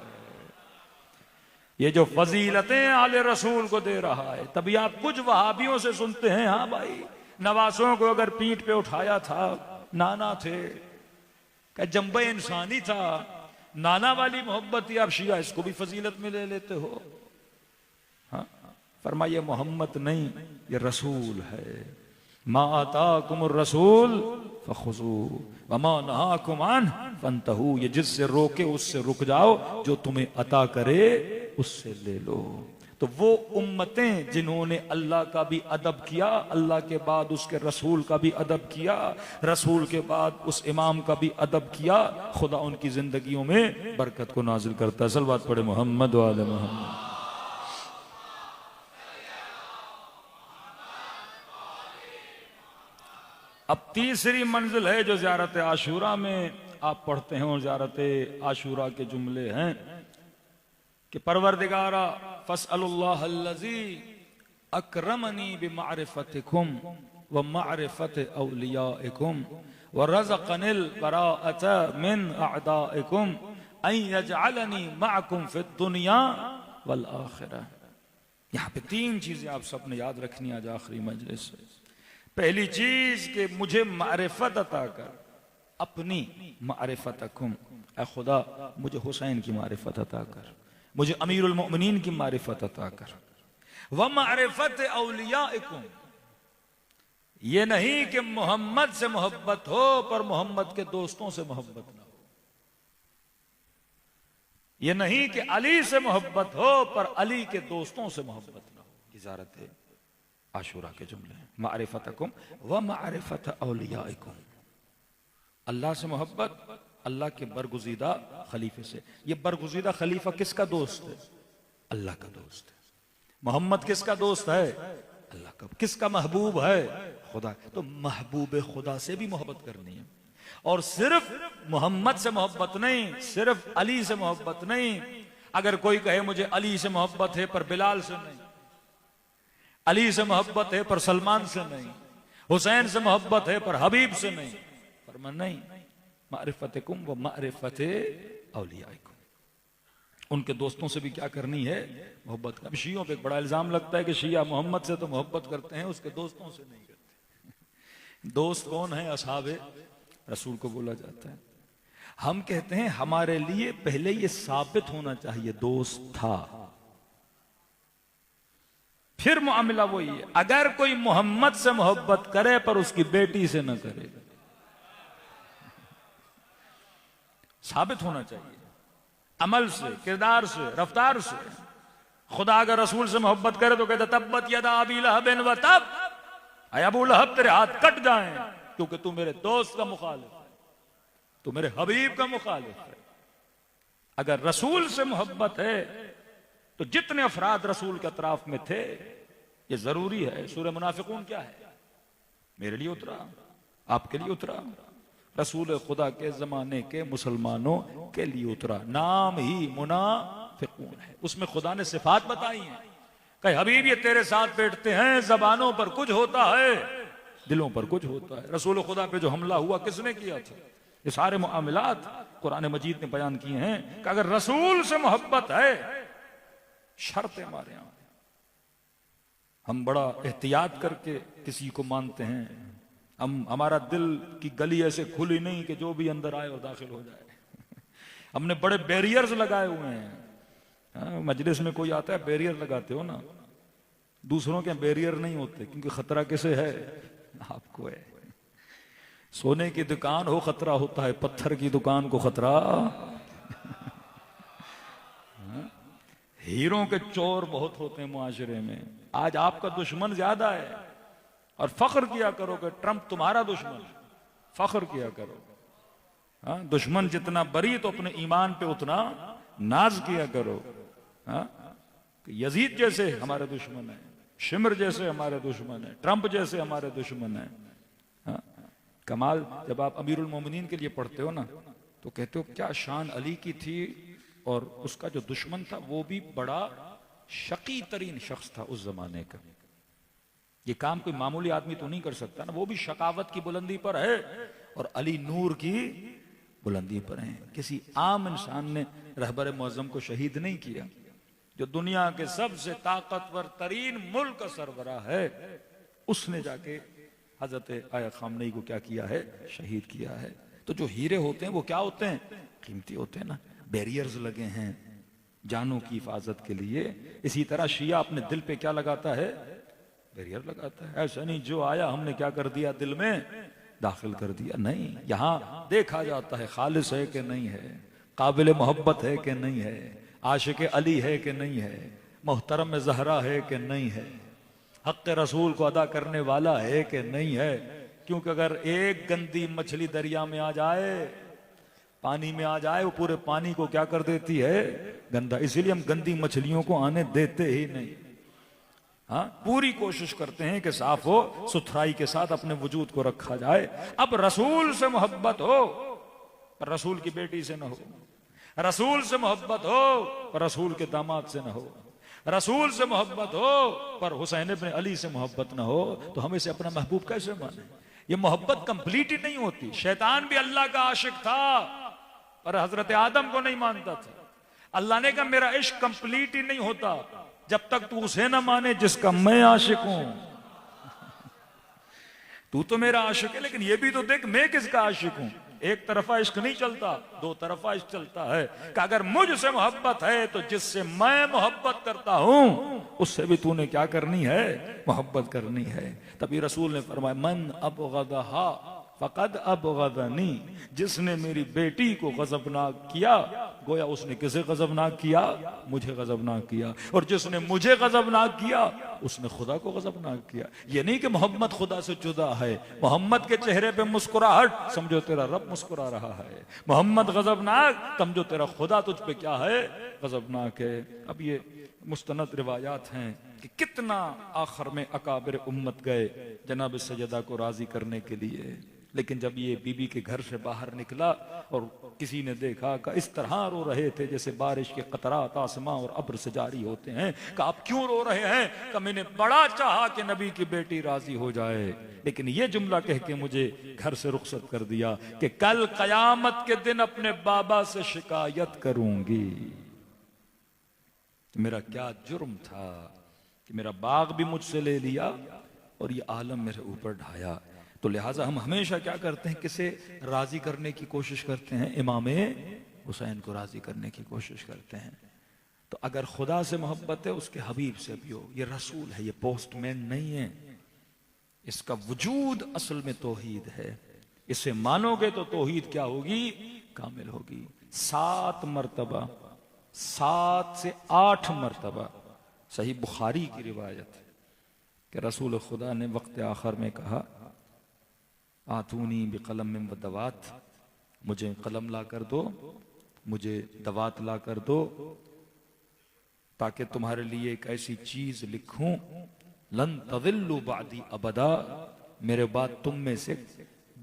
ये जो फजीलतें आले रसूल को दे रहा है, तभी आप कुछ वहाबियों से सुनते हैं हाँ भाई नवासों को अगर पीठ पे उठाया था, नाना थे, क्या जंबे इंसानी था, नाना वाली मोहब्बत थी, आप शिया इसको भी फजीलत में ले लेते हो। हाँ? फरमाइए मोहम्मद नहीं ये रसूल है। मा आताकुमुर रसूल फखुजू वमा नहाकुम अन फंतहू, ये जिससे रोके उससे रुक जाओ, जो तुम्हें अता करे उससे ले लो। तो वो उम्मतें जिन्होंने अल्लाह का भी अदब किया, अल्लाह के बाद उसके रसूल का भी अदब किया, रसूल के बाद उस इमाम का भी अदब किया, खुदा उनकी जिंदगियों में बरकत को नाजिल करता है। सलवात पढ़े मोहम्मद व आले मोहम्मद। अब तीसरी मंजिल है जो ज़ियारत आशूरा में आप पढ़ते हैं, और ज़ियारत आशूरा के जुमले हैं कि परवरदिगारा फसअलुल्लाह अल्लज़ी अकरमनी बिमारिफतिकुम व मारिफत औलियाइकुम व रज़क़निल बराअत मिन अअदाइकुम अन यजअलनी मअकुम फिद दुनिया वल आखिरह। यहाँ पे तीन चीजें आप सबने याद रखनी आज आखिरी मजलिस से। पहली चीज कि मुझे मारिफत अता कर, अपनी मारिफतकुम, ऐ खुदा मुझे हुसैन की मारिफत अता कर, मुझे अमीरुल मोमिनीन की मारिफत अता कर। व मारिफत औलियाइकुम, ये नहीं कि मोहम्मद से मोहब्बत हो पर मोहम्मद के दोस्तों से मोहब्बत ना हो, ये नहीं कि अली से मोहब्बत हो पर अली के दोस्तों से मोहब्बत ना हो। इजारत है आशूरा के जुमले हैं, मारिफतकुम व मारिफत औलियाइकुम। अल्लाह से मोहब्बत, अल्लाह के बरगुज़ीदा खलीफे से। ये बरगुज़ीदा खलीफा किसका दोस्त है? अल्लाह का दोस्त है। मोहम्मद किसका दोस्त है? अल्लाह का। किसका महबूब है? खुदा। तो महबूब खुदा से भी मोहब्बत करनी है, और सिर्फ मोहम्मद से मोहब्बत नहीं, सिर्फ अली से मोहब्बत नहीं। अगर कोई कहे मुझे अली से मोहब्बत है पर बिलाल से नहीं, अली से मोहब्बत है पर सलमान से नहीं, हुसैन से मोहब्बत है पर हबीब से नहीं, फरमान नहीं, मारिफतकुम व मारिफत औलियाइकुम। उनके दोस्तों से भी क्या करनी है? मोहब्बत का। शियों पे एक बड़ा इल्जाम लगता है कि शिया मोहम्मद से तो मोहब्बत करते हैं, उसके दोस्तों से नहीं करते। दोस्त कौन है? असहाबे रसूल को बोला जाता है। हम कहते हैं हमारे लिए पहले ये साबित होना चाहिए दोस्त था, फिर मामला वही है। अगर कोई मोहम्मद से मोहब्बत करे पर उसकी बेटी से न करे, साबित होना चाहिए अमल से, किरदार से, रफ्तार से। खुदा अगर रसूल से मोहब्बत करे तो कहता तब्बत यदा अबी लहबिन व तब, अबू लहब तेरे हाथ कट जाएं क्योंकि तू मेरे दोस्त का मुखालिफ है, तू मेरे हबीब का मुखालिफ है। अगर रसूल से मोहब्बत है तो जितने अफराद रसूल के अतराफ में थे, ये जरूरी है। सूरह मुनाफिकून क्या है? मेरे लिए उतरा, आपके लिए उतरा, रसूल खुदा के जमाने के मुसलमानों के लिए उतरा। नाम ही मुनाफिकून है। उसमें खुदा ने सिफात बताई है कि हबीब ये तेरे साथ बैठते हैं, जबानों पर कुछ होता है, दिलों पर कुछ होता है। रसूल खुदा पे जो हमला हुआ किसने किया था? ये सारे मामलात कुरान मजीद ने बयान किए हैं कि अगर रसूल से मोहब्बत है, शर्त हमारे यहां, हम बड़ा एहतियात करके किसी को मानते हैं। हमारा दिल की गली ऐसे खुली नहीं कि जो भी अंदर आए और दाखिल हो जाए। हमने बड़े बैरियर्स लगाए हुए हैं। मजलिस में कोई आता है, बैरियर लगाते हो ना, दूसरों के बैरियर नहीं होते, क्योंकि खतरा किसे है? आपको है। सोने की दुकान हो खतरा होता है, पत्थर की दुकान को खतरा। हीरों के चोर बहुत होते हैं मुआशरे में। आज आपका दुश्मन ज्यादा है और फख्र किया करो कि ट्रंप तुम्हारा दुश्मन, फख्र किया करो। दुश्मन जितना बरी तो अपने ईमान पे उतना नाज किया करो। यजीद जैसे हमारे दुश्मन है, शिमर जैसे हमारे दुश्मन है, ट्रंप जैसे हमारे दुश्मन है। कमाल, जब आप अमीरुल मोमिनीन के लिए पढ़ते हो ना तो कहते हो क्या शान अली की थी, और उसका जो दुश्मन था वो भी बड़ा शकी तरीन शख्स था उस जमाने का। ये काम कोई मामूली आदमी तो नहीं कर सकता ना, वो भी शकावत की बुलंदी पर है और अली नूर की बुलंदी पर है। किसी आम इंसान ने रहबर मुअज्जम को शहीद नहीं किया। जो दुनिया के सबसे ताकतवर तरीन मुल्क का सरबराह है, उसने जाके हजरत आया खामनेई को क्या किया है? शहीद किया है। तो जो हीरे होते हैं वो क्या होते हैं? कीमती होते हैं ना। बैरियर्स लगे हैं जानों की हिफाजत के लिए। इसी तरह शिया अपने दिल पे क्या लगाता है? बैरियर लगाता है। ऐसा नहीं जो आया हमने क्या कर दिया, दिल में दाखिल कर दिया। नहीं, यहां देखा जाता है खालिस है कि नहीं है, काबिल मोहब्बत है कि नहीं है, आशिक अली है कि नहीं है, मोहतरम जहरा है कि नहीं है, हक रसूल को अदा करने वाला है कि नहीं है। क्योंकि अगर एक गंदी मछली दरिया में आ जाए, पानी में आ जाए, वो पूरे पानी को क्या कर देती है? गंदा। इसीलिए हम गंदी मछलियों को आने देते ही नहीं। हाँ, पूरी कोशिश करते हैं कि साफ हो, सुथराई के साथ अपने वजूद को रखा जाए। अब रसूल से मोहब्बत हो पर रसूल की बेटी से न हो, रसूल से मोहब्बत हो पर रसूल के दामाद से न हो, रसूल से मोहब्बत हो पर हुसैन इब्न अली से मोहब्बत न हो, तो हमें से अपना महबूब कैसे माने? ये मोहब्बत कंप्लीट ही नहीं होती। शैतान भी अल्लाह का आशिक था पर हजरत आदम को नहीं मानता था। अल्लाह ने कहा मेरा इश्क कंप्लीट ही नहीं होता जब तक तू उसे ना माने जिसका मैं आशिक हूं। तू तो मेरा आशिक है, लेकिन ये भी तो देख मैं किसका आशिक हूं। एक तरफा इश्क नहीं चलता, दो तरफा इश्क चलता है कि अगर मुझसे मोहब्बत है तो जिससे मैं मोहब्बत करता हूं उससे भी तूने क्या करनी है? मोहब्बत करनी है। तभी रसूल ने फरमाया मन अबगदहा फकद अबगदनी, जिसने मेरी बेटी को गजबनाक किया गोया उसने किसे गजबनाक किया? मुझे गजबनाक किया। और जिसने मुझे गजबनाक किया उसने खुदा को गजबनाक किया। ये नहीं कि मोहम्मद खुदा से जुदा है, मोहम्मद के चेहरे पे मुस्कुराहट समझो तेरा रब मुस्कुरा रहा है। मोहम्मद गजबनाक समझो तेरा खुदा तुझ पे क्या है? गजबनाक है। अब ये मुस्तनद रिवायात हैं कि कितना आखिर में अकाबिर उम्मत गए जनाब सैयदा को राजी करने के लिए, लेकिन जब ये बीबी के घर से बाहर निकला और किसी ने देखा कि इस तरह रो रहे थे जैसे बारिश के कतरात आसमां और अब्र से जारी होते हैं, कि आप क्यों रो रहे हैं? कि मैंने बड़ा चाहा कि नबी की बेटी राजी हो जाए, लेकिन ये जुमला कह के मुझे घर से रुखसत कर दिया कि कल कयामत के दिन अपने बाबा से शिकायत करूंगी। तो मेरा क्या जुर्म था कि मेरा बाग भी मुझसे ले लिया और ये आलम मेरे ऊपर ढाया। तो लिहाजा हम हमेशा क्या करते हैं? किसे राजी करने की कोशिश करते हैं? इमाम हुसैन को राजी करने की कोशिश करते हैं। तो अगर खुदा से मोहब्बत है उसके हबीब से भी हो। ये रसूल है, ये पोस्टमैन नहीं है। इसका वजूद असल में तौहीद है। इसे मानोगे तो तौहीद क्या होगी? कामिल होगी। 7 मरतबा, 7 से 8 मरतबा सही बुखारी की रिवायत कि रसूल खुदा ने वक्त आखिर में कहा आतूनी बिकलम में दवात, मुझे कलम ला कर दो, मुझे दवात ला कर दो, ताकि तुम्हारे लिए एक ऐसी चीज लिखूं लन तदिल्लु बादी अबदा, मेरे बाद तुम में से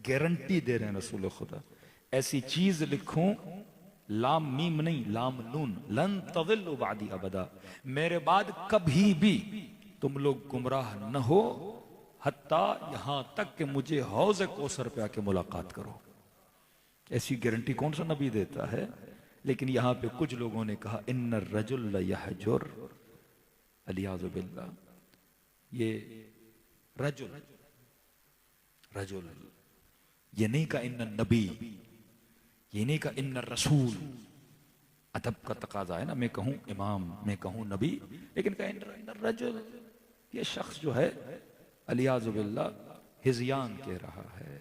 गारंटी दे रहे हैं रसूल खुदा, ऐसी चीज लिखूं लाम मीम नहीं लाम नून, लन तदिल्लु बादी अबदा, मेरे बाद कभी भी तुम लोग गुमराह न हो हत्ता यहां तक कि मुझे हौज़ कौसर पे आके मुलाकात करो। ऐसी गारंटी कौन सा नबी देता है? लेकिन यहां पे कुछ लोगों ने कहा इन्ना रजुल यहजुर अलियाज़ु बिल्लाह, ये रजुल रजुल ये नहीं कहा इन्ना नबी, ये नहीं कहा इन्ना रसूल। अदब का तकाजा है ना, मैं कहूं इमाम, मैं कहूं नबी, लेकिन कहा इन्ना रजुल, ये शख्स जो है अलियाज़ु बिल्लाह हिज़यान कह रहा है।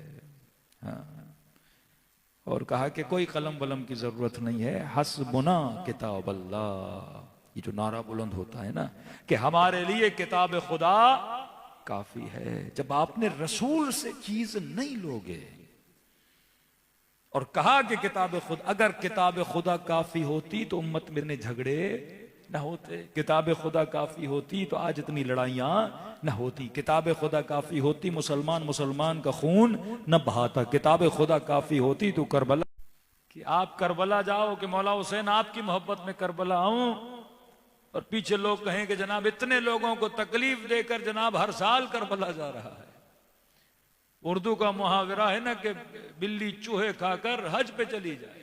हाँ। और कहा कि कोई कलम वलम की जरूरत नहीं है, हस्बुना किताब अल्लाह, ये जो नारा बुलंद होता है ना कि हमारे लिए किताब खुदा काफी है। जब आपने रसूल से चीज नहीं लोगे और कहा कि किताब खुदा, अगर किताब खुदा काफी होती तो उम्मत में झगड़े न होते, किताब खुदा काफी होती तो आज इतनी लड़ाइयां न होती, किताब खुदा काफी होती मुसलमान मुसलमान का खून न बहाता, किताब खुदा काफी होती तो करबला, कि आप करबला जाओ कि मौला हुसैन आपकी मोहब्बत में करबला आऊं और पीछे लोग कहें कि जनाब इतने लोगों को तकलीफ देकर जनाब हर साल करबला जा रहा है। उर्दू का मुहावरा है ना कि बिल्ली चूहे खाकर हज पे चली जाए,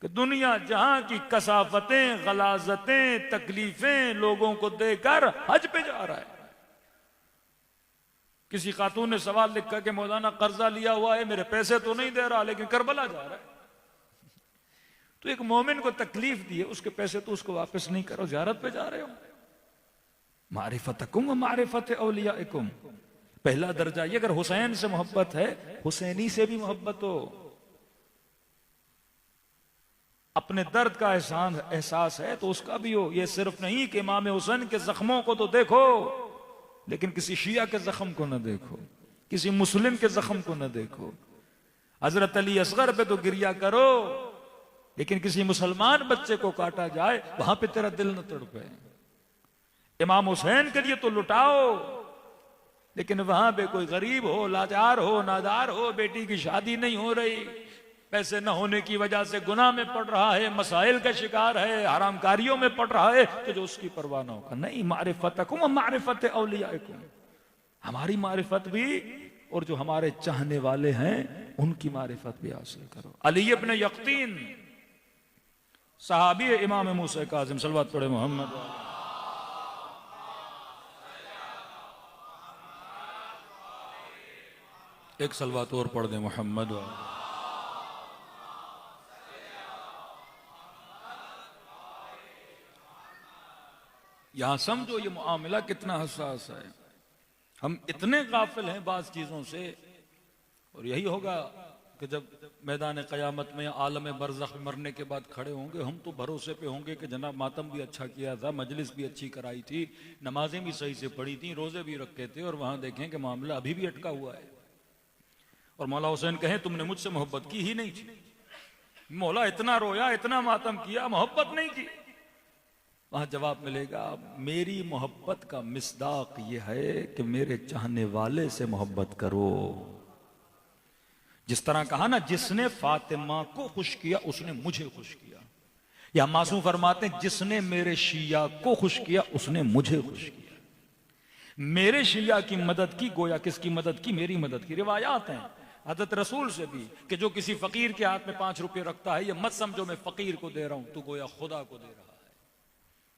कि दुनिया जहां की कसाफतें गलाजतें तकलीफें लोगों को देकर हज पे जा रहा है। किसी खातून ने सवाल लिखा कि मौलाना कर्जा लिया हुआ है, मेरे पैसे तो नहीं दे रहा लेकिन करबला जा रहा है। तो एक मोमिन को तकलीफ दी है, उसके पैसे तो उसको वापस नहीं करो, ज़ियारत पे जा रहे हो। मारिफतकुम व मारिफत औलियाइकुम, पहला दर्जा ये, अगर हुसैन से मोहब्बत है हुसैनी से भी मोहब्बत हो, अपने दर्द का एहसास है तो उसका भी हो। ये सिर्फ नहीं कि इमाम हुसैन के जख्मों को तो देखो लेकिन किसी शिया के जख्म को न देखो, किसी मुस्लिम के जख्म को न देखो। हजरत अली असगर पे तो गिरिया करो लेकिन किसी मुसलमान बच्चे को काटा जाए वहां पे तेरा दिल न तड़पे। इमाम हुसैन के लिए तो लुटाओ, लेकिन वहां पे कोई गरीब हो, लाचार हो, नादार हो, बेटी की शादी नहीं हो रही, पैसे न होने की वजह से गुनाह में पड़ रहा है, मसाइल का शिकार है, हरामकारियों में पड़ रहा है, तो जो उसकी परवाह न होगा। नहीं, मारिफतकुम मारिफत औलियाकुम, हमारी मारिफत भी और जो हमारे चाहने वाले हैं उनकी मारिफत भी हासिल करो। अली इब्न यक़तीन सहाबी इमाम मूसा काज़िम, सल्लल्लाहु अलैहि मोहम्मद। एक सलवात और पढ़ दे मोहम्मद। यहां समझो ये मामला कितना हसास है। हम इतने गाफिल हैं बाज चीजों से, और यही होगा कि जब मैदान क़यामत में आलम बरज़ख में मरने के बाद खड़े होंगे, हम तो भरोसे पे होंगे कि जनाब मातम भी अच्छा किया था, मजलिस भी अच्छी कराई थी, नमाजें भी सही से पढ़ी थी, रोजे भी रखे थे, और वहां देखें कि मामला अभी भी अटका हुआ है। और मौला हुसैन कहें तुमने मुझसे मोहब्बत की ही नहीं थी, मौला इतना रोया, इतना मातम किया, मोहब्बत नहीं की। वहां जवाब मिलेगा मेरी मोहब्बत का मिसदाक यह है कि मेरे चाहने वाले से मोहब्बत करो। जिस तरह कहा ना, जिसने फातिमा को खुश किया उसने मुझे खुश किया, या मासूम फरमाते हैं जिसने मेरे शिया को खुश किया उसने मुझे खुश किया। मेरे शिया की मदद की, गोया किसकी मदद की? मेरी मदद की। रिवायात हैं हज़रत रसूल से भी कि जो किसी फकीर के हाथ में 5 रुपए रखता है, ये मत समझो मैं फकीर को दे रहा हूं, तो गोया खुदा को दे रहा है,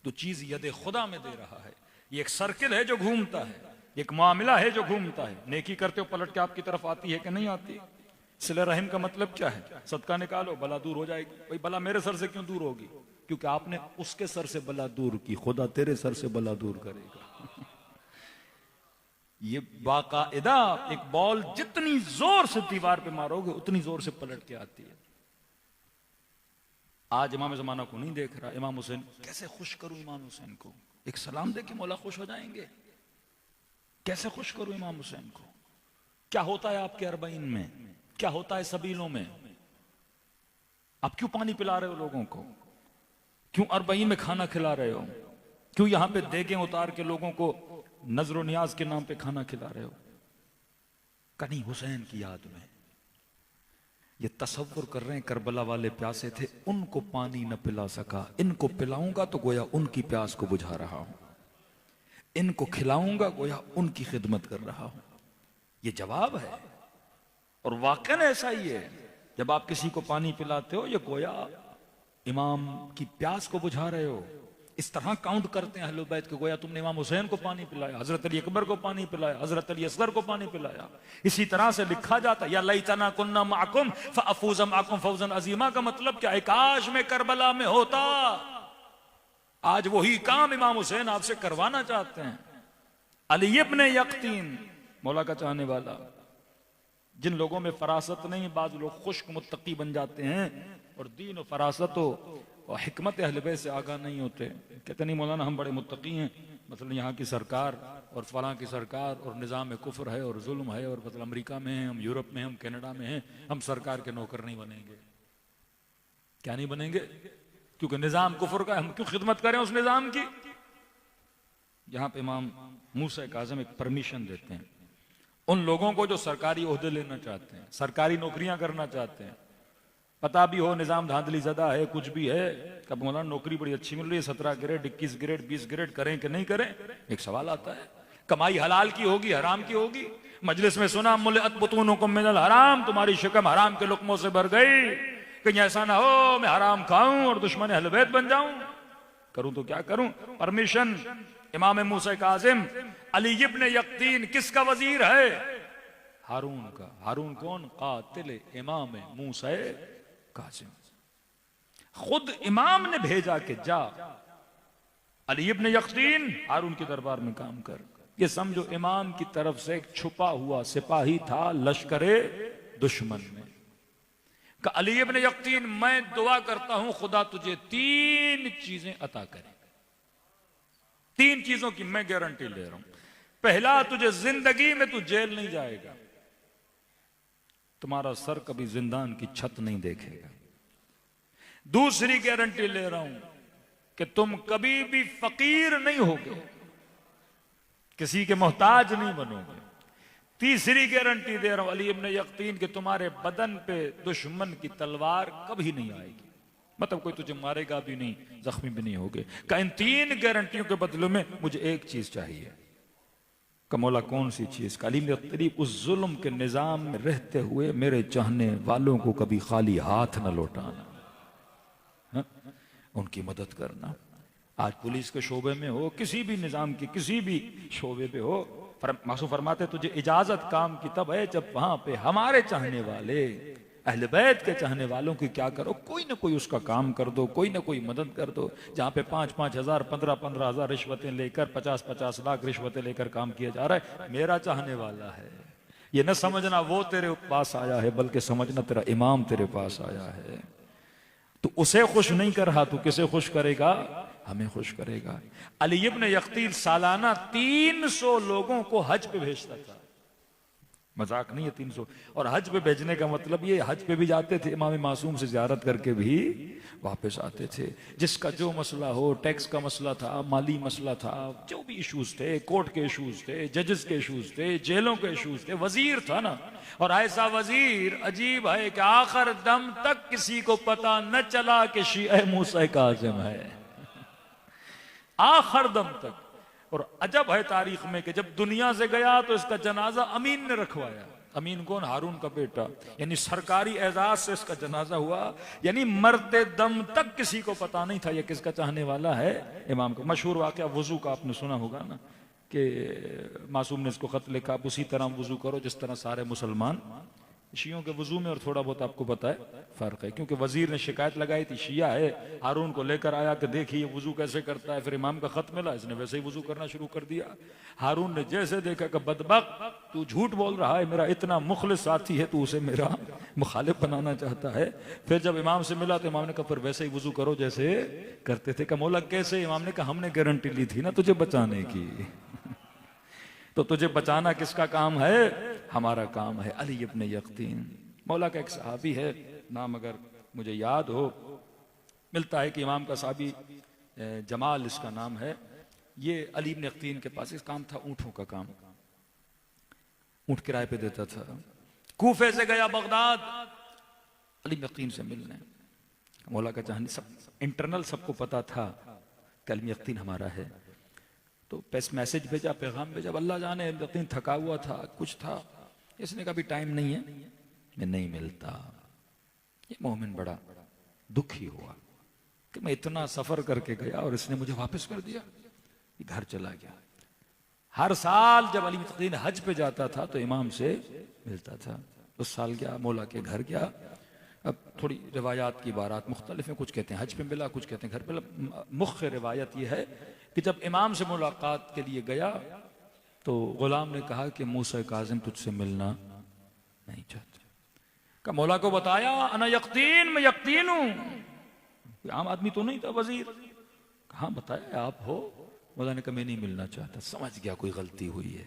तो चीज यदे खुदा में दे रहा है। ये एक सर्किल है जो घूमता है, एक मामला है जो घूमता है। नेकी करते हो पलट के आपकी तरफ आती है कि नहीं आती? सिले रहम का मतलब क्या है? सदका निकालो, बला दूर हो जाएगी। भाई बला मेरे सर से क्यों दूर होगी? क्योंकि आपने उसके सर से बला दूर की, खुदा तेरे सर से बला दूर करेगा। ये बाकायदा एक बॉल जितनी जोर से दीवार पे मारोगे उतनी जोर से पलट के आती है। आज इमाम जमाना को नहीं देख रहा, इमाम हुसैन कैसे खुश करूं इमाम हुसैन को? एक सलाम दे के मौला खुश हो जाएंगे। कैसे खुश करूं इमाम हुसैन को? क्या होता है आपके अरबईन में, क्या होता है सबीलों में? आप क्यों पानी पिला रहे हो लोगों को? क्यों अरबईन में खाना खिला रहे हो? क्यों यहां पे देगें उतार के लोगों को नजर नियाज के नाम पे खाना खिला रहे हो? कनी हुसैन की याद में ये तसव्वुर कर रहे हैं करबला वाले प्यासे थे, उनको पानी न पिला सका, इनको पिलाऊंगा तो गोया उनकी प्यास को बुझा रहा हूं, इनको खिलाऊंगा गोया उनकी खिदमत कर रहा हूं। ये जवाब है, और वाकई ऐसा ही है। जब आप किसी को पानी पिलाते हो, ये गोया इमाम की प्यास को बुझा रहे हो। इस तरह काउंट करते हैं अहले बैत के, गोया तुमने इमाम हुसैन को पानी पिलाया, हजरत अली अकबर को पानी पिलाया, हजरत अली असगर को पानी पिलाया। इसी तरह से लिखा जाता या लैतना कुन्ना माकुम फअफूज़ माकुम फौजन अजीमा का मतलब क्या है? काश में करबला में होता। आज वही काम इमाम हुसैन आपसे करवाना चाहते हैं। अली इब्न यक़तीन, मौला का चाहने वाला। जिन लोगों में फरासत नहीं, बाज लोग खुश्क मुत्तकी बन जाते हैं, और दीन और फरासत और हिकमत अहले बैत से आगाह नहीं होते। कहते नहीं मौलाना हम बड़े मुत्तकी हैं, मतलब यहाँ की सरकार और फलां की सरकार और निज़ाम में कुफ्र है और जुल्म है, और मतलब अमेरिका में हैं, हम यूरोप में हैं, हम कनाडा में हैं, हम सरकार के नौकर नहीं बनेंगे। क्या नहीं बनेंगे? क्योंकि निज़ाम कुफ्र का, हम क्यों खिदमत करें उस निज़ाम की? यहाँ पे इमाम मूसा काज़िम एक परमिशन देते हैं उन लोगों को जो सरकारी ओहदे लेना चाहते हैं, सरकारी नौकरियां करना चाहते हैं, पता भी हो निजाम धांधली ज़दा है, कुछ भी है, कब मौलाना नौकरी बड़ी अच्छी मिल रही है, 17 ग्रेड 21 ग्रेड 20 ग्रेड, करें कि नहीं करें? एक सवाल आता है। कमाई हलाल की होगी हराम की होगी? मजलिस में सुना मुल्लत बुतूनुकुम मिनल हराम, तुम्हारी शिकम हराम के लुक्मों से भर गई, कहीं ऐसा ना हो मैं हराम खाऊं और दुश्मन अहले बैत बन जाऊं। करूं तो क्या करूं? परमिशन इमाम मूसा काज़िम। अली इब्न यक़तीन किसका वजीर है? हारून का। हारून कौन? कातिल इमाम मूसा काज़िम। खुद इमाम ने भेजा कि जा अली इब्न यक़तीन हारून के दरबार में काम कर। ये समझो इमाम की तरफ से एक छुपा हुआ सिपाही था लश्करे दुश्मन में। का अली इब्न यक़तीन मैं दुआ करता हूं खुदा तुझे 3 चीजें अता करे। 3 चीजों की मैं गारंटी ले रहा हूं। पहला, तुझे जिंदगी में तू जेल नहीं जाएगा, तुम्हारा सर कभी जिंदान की छत नहीं देखेगा। दूसरी गारंटी ले रहा हूं कि तुम कभी भी फकीर नहीं होगे, किसी के मोहताज नहीं बनोगे। तीसरी गारंटी दे रहा हूं अली इब्न यकीन कि तुम्हारे बदन पे दुश्मन की तलवार कभी नहीं आएगी, मतलब कोई तुझे मारेगा भी नहीं, जख्मी भी नहीं होगे। का इन 3 गारंटियों के बदले में मुझे एक चीज चाहिए। का मौला कौन सी चीज? का अली इब्न यकीन उस जुल्म के निजाम में रहते हुए मेरे चाहने वालों को कभी खाली हाथ न लौटाना, उनकी मदद करना। आज पुलिस के शोबे में हो, किसी भी निजाम की किसी भी शोबे पे हो, मासूम फरमाते तुझे इजाजत काम की तब है जब वहां पे हमारे चाहने वाले अहले बैत के चाहने वालों की क्या करो, कोई ना कोई उसका काम कर दो, कोई ना कोई मदद कर दो। जहां पे 5-5 हजार 15-15 हजार रिश्वतें लेकर 50-50 लाख रिश्वतें लेकर काम किया जा रहा है, मेरा चाहने वाला है। ये न समझना वो तेरे पास आया है, बल्कि समझना तेरा इमाम तेरे पास आया है। तो उसे खुश नहीं कर रहा, तू किसे खुश करेगा? हमें खुश करेगा। अली इब्न यकीन सालाना 300 लोगों को हज पे भेजता था, मजाक नहीं है 300। और हज पे भेजने का मतलब ये, हज पे भी जाते थे, इमाम मासूम से जियारत करके भी वापस आते थे। जिसका जो मसला हो, टैक्स का मसला था, माली मसला था, जो भी इश्यूज थे, कोर्ट के इश्यूज थे, जजेस के इश्यूज थे, जेलों के इश्यूज थे, वजीर था ना। और ऐसा वजीर अजीब है कि आखिर दम तक किसी को पता न चला कि शिया मूसा काज़िम है, आखिर दम तक। और अजब है तारीख में कि जब दुनिया से गया तो इसका जनाजा अमीन ने रखवाया। अमीन कौन? हारून का बेटा। यानी सरकारी एजाज से इसका जनाजा हुआ, यानी मरते दम तक किसी को पता नहीं था ये किसका चाहने वाला है, इमाम का। मशहूर वाकया वजू का आपने सुना होगा ना, कि मासूम ने इसको खत लिखा, आप उसी तरह वजू करो जिस तरह सारे मुसलमान। शियों के वजू में और थोड़ा बहुत आपको पता है फर्क है, क्योंकि वजीर ने शिकायत लगाई थी, शिया है, हारून को लेकर आया कि देखिए वजू कैसे करता है। फिर इमाम का खत मिला, इसने वैसे ही वजू करना शुरू कर दिया। हारून ने जैसे देखा कि बदबख्त तू झूठ बोल रहा है, मेरा इतना मुखलिस साथी है, तू उसे मेरा मुखालिफ बनाना चाहता है। फिर जब इमाम से मिला तो इमाम ने कहा फिर वैसे ही वजू करो जैसे करते थे। का मौला कैसे? इमाम ने कहा हमने गारंटी ली थी ना तुझे बचाने की, तो तुझे बचाना किसका काम है? हमारा काम है। अली इब्न यकीन मौला का एक सहाबी है, नाम अगर मुझे याद हो, मिलता है कि इमाम का सहाबी जमाल इसका नाम है। ये अली इब्न यकीन के पास इस काम था, ऊँटों का काम, ऊँट किराए पे देता था। कूफे से गया बगदाद अली इब्न यकीन से मिलने, मौला का चाहने, सब इंटरनल सबको पता था कि अली इब्न यकीन हमारा है। तो मैसेज भेजा, पैगाम भेजा, अल्लाह जाने यकीन थका हुआ था, कुछ था, इसने कहा भी टाइम नहीं है, मैं नहीं मिलता। ये मोमिन बड़ा दुखी हुआ कि मैं इतना सफर करके गया और इसने मुझे वापस कर दिया, घर चला गया। हर साल जब अली यकीन हज पे जाता था तो इमाम से मिलता था। उस साल गया, मौला के घर गया। अब थोड़ी रिवायात की बारात मुख्तलिफ है, कुछ कहते हैं हज पे मिला, कुछ कहते हैं घर पे। मुख्य रिवायत यह है कि जब इमाम से मुलाकात के लिए गया तो गुलाम ने कहा कि मूसा काज़िम तुझसे मिलना नहीं चाहता। का मौला को बताया अना यकीन, मैं यकीन हूं, आम आदमी तो नहीं था वजीर। कहा बताया आप हो? मौला ने कहा मैं नहीं मिलना चाहता। समझ गया कोई गलती हुई है।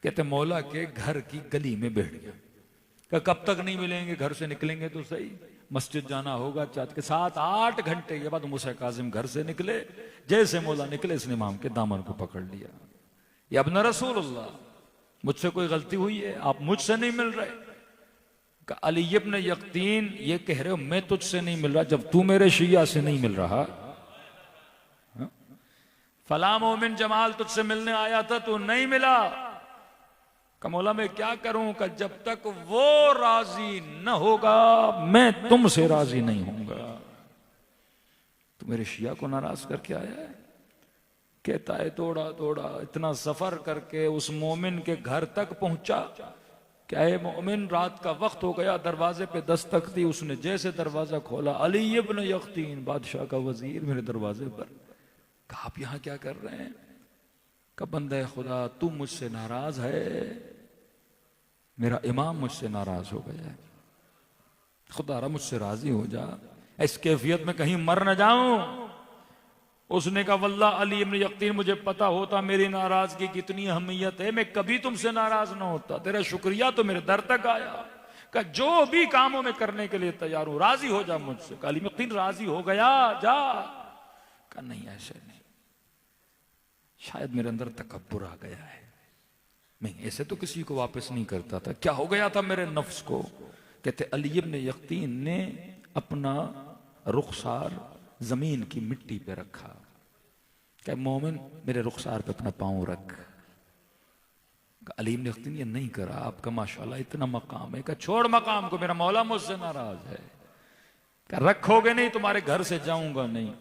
कहते मौला के घर की गली में बैठ गया। क्या कब तक नहीं मिलेंगे? घर से निकलेंगे तो सही, मस्जिद जाना होगा। 7-8 घंटे के बाद मूसा काज़िम घर से निकले। जैसे मौला निकले इसने इमाम के दामन को पकड़ लिया, या अब्न रसूलुल्लाह मुझसे कोई गलती हुई है, आप मुझसे नहीं मिल रहे। अली इब्न यकीन ये कह रहे हो मैं तुझसे नहीं मिल रहा जब तू मेरे शिया से नहीं मिल रहा। फला मोमिन जमाल तुझसे मिलने आया था, तू नहीं मिला। का मौला मैं क्या करूं? का जब तक वो राजी न होगा मैं तुमसे राजी नहीं होऊंगा। तो मेरे शिया को नाराज करके आया है। कहता है तोड़ा तोड़ा इतना सफर करके उस मोमिन के घर तक पहुंचा। क्या है मोमिन, रात का वक्त हो गया, दरवाजे पे दस्तक थी, उसने जैसे दरवाजा खोला, अली इब्न यकीन बादशाह का वजीर मेरे दरवाजे पर। कहा आप यहां क्या कर रहे हैं? का बंदे खुदा तू मुझसे नाराज है, मेरा इमाम मुझसे नाराज हो गया है, खुदा मुझसे राजी हो जा, इस कैफियत में कहीं मर न जाऊं। उसने कहा वल्लाह अली इब्न यकीन मुझे पता होता मेरी नाराजगी की कितनी अहमियत है, मैं कभी तुमसे नाराज ना होता। तेरा शुक्रिया तो मेरे दर तक आया। का जो भी कामों में करने के लिए तैयार हूं, राजी हो जा मुझसे। का अली यकीन राजी हो गया, जा। का नहीं ऐसे नहीं, शायद मेरे अंदर तकब्बुर आ गया है, मैं ऐसे तो किसी को वापस नहीं करता था। क्या हो गया था मेरे नफ्स को? कहते अली इब्न यकीन ने अपना रुखसार जमीन की मिट्टी पे रखा। क्या मोमिन मेरे रुखसार पे अपना पांव रख। अली इब्न यकीन ये नहीं करा। आपका माशाल्लाह इतना मकाम है। क्या छोड़ मकाम को, मेरा मौला मुझसे नाराज है। क्या रखोगे नहीं तुम्हारे घर से जाऊंगा नहीं।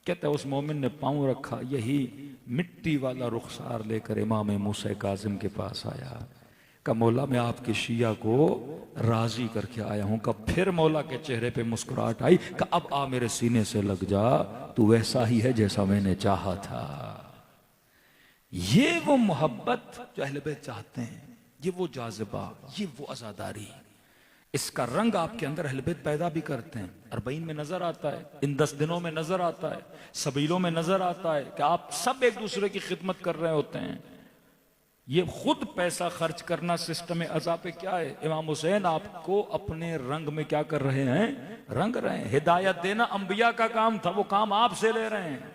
कहते उस मोमिन ने पांव रखा, यही मिट्टी वाला रुखसार लेकर इमाम मूसा काजिम के पास आया। का मौला मैं आपके शिया को राजी करके आया हूं। का फिर मौला के चेहरे पे मुस्कुराहट आई। का अब आ मेरे सीने से लग जा, तू वैसा ही है जैसा मैंने चाहा था। ये वो मोहब्बत जो अहले बैत चाहते हैं, ये वो जाज़िबा, ये वो अज़ादारी, इसका रंग आपके अंदर अहले बैत पैदा भी करते हैं। अरबईन में नजर आता है, इन 10 दिनों में नजर आता है, सबीलों में नजर आता है कि आप सब एक दूसरे की खिदमत कर रहे होते हैं। ये खुद पैसा खर्च करना सिस्टम अज़ा पे क्या है? इमाम हुसैन आपको अपने रंग में क्या कर रहे हैं? रंग रहे हैं। हिदायत देना अंबिया का काम था, वो काम आपसे ले रहे हैं।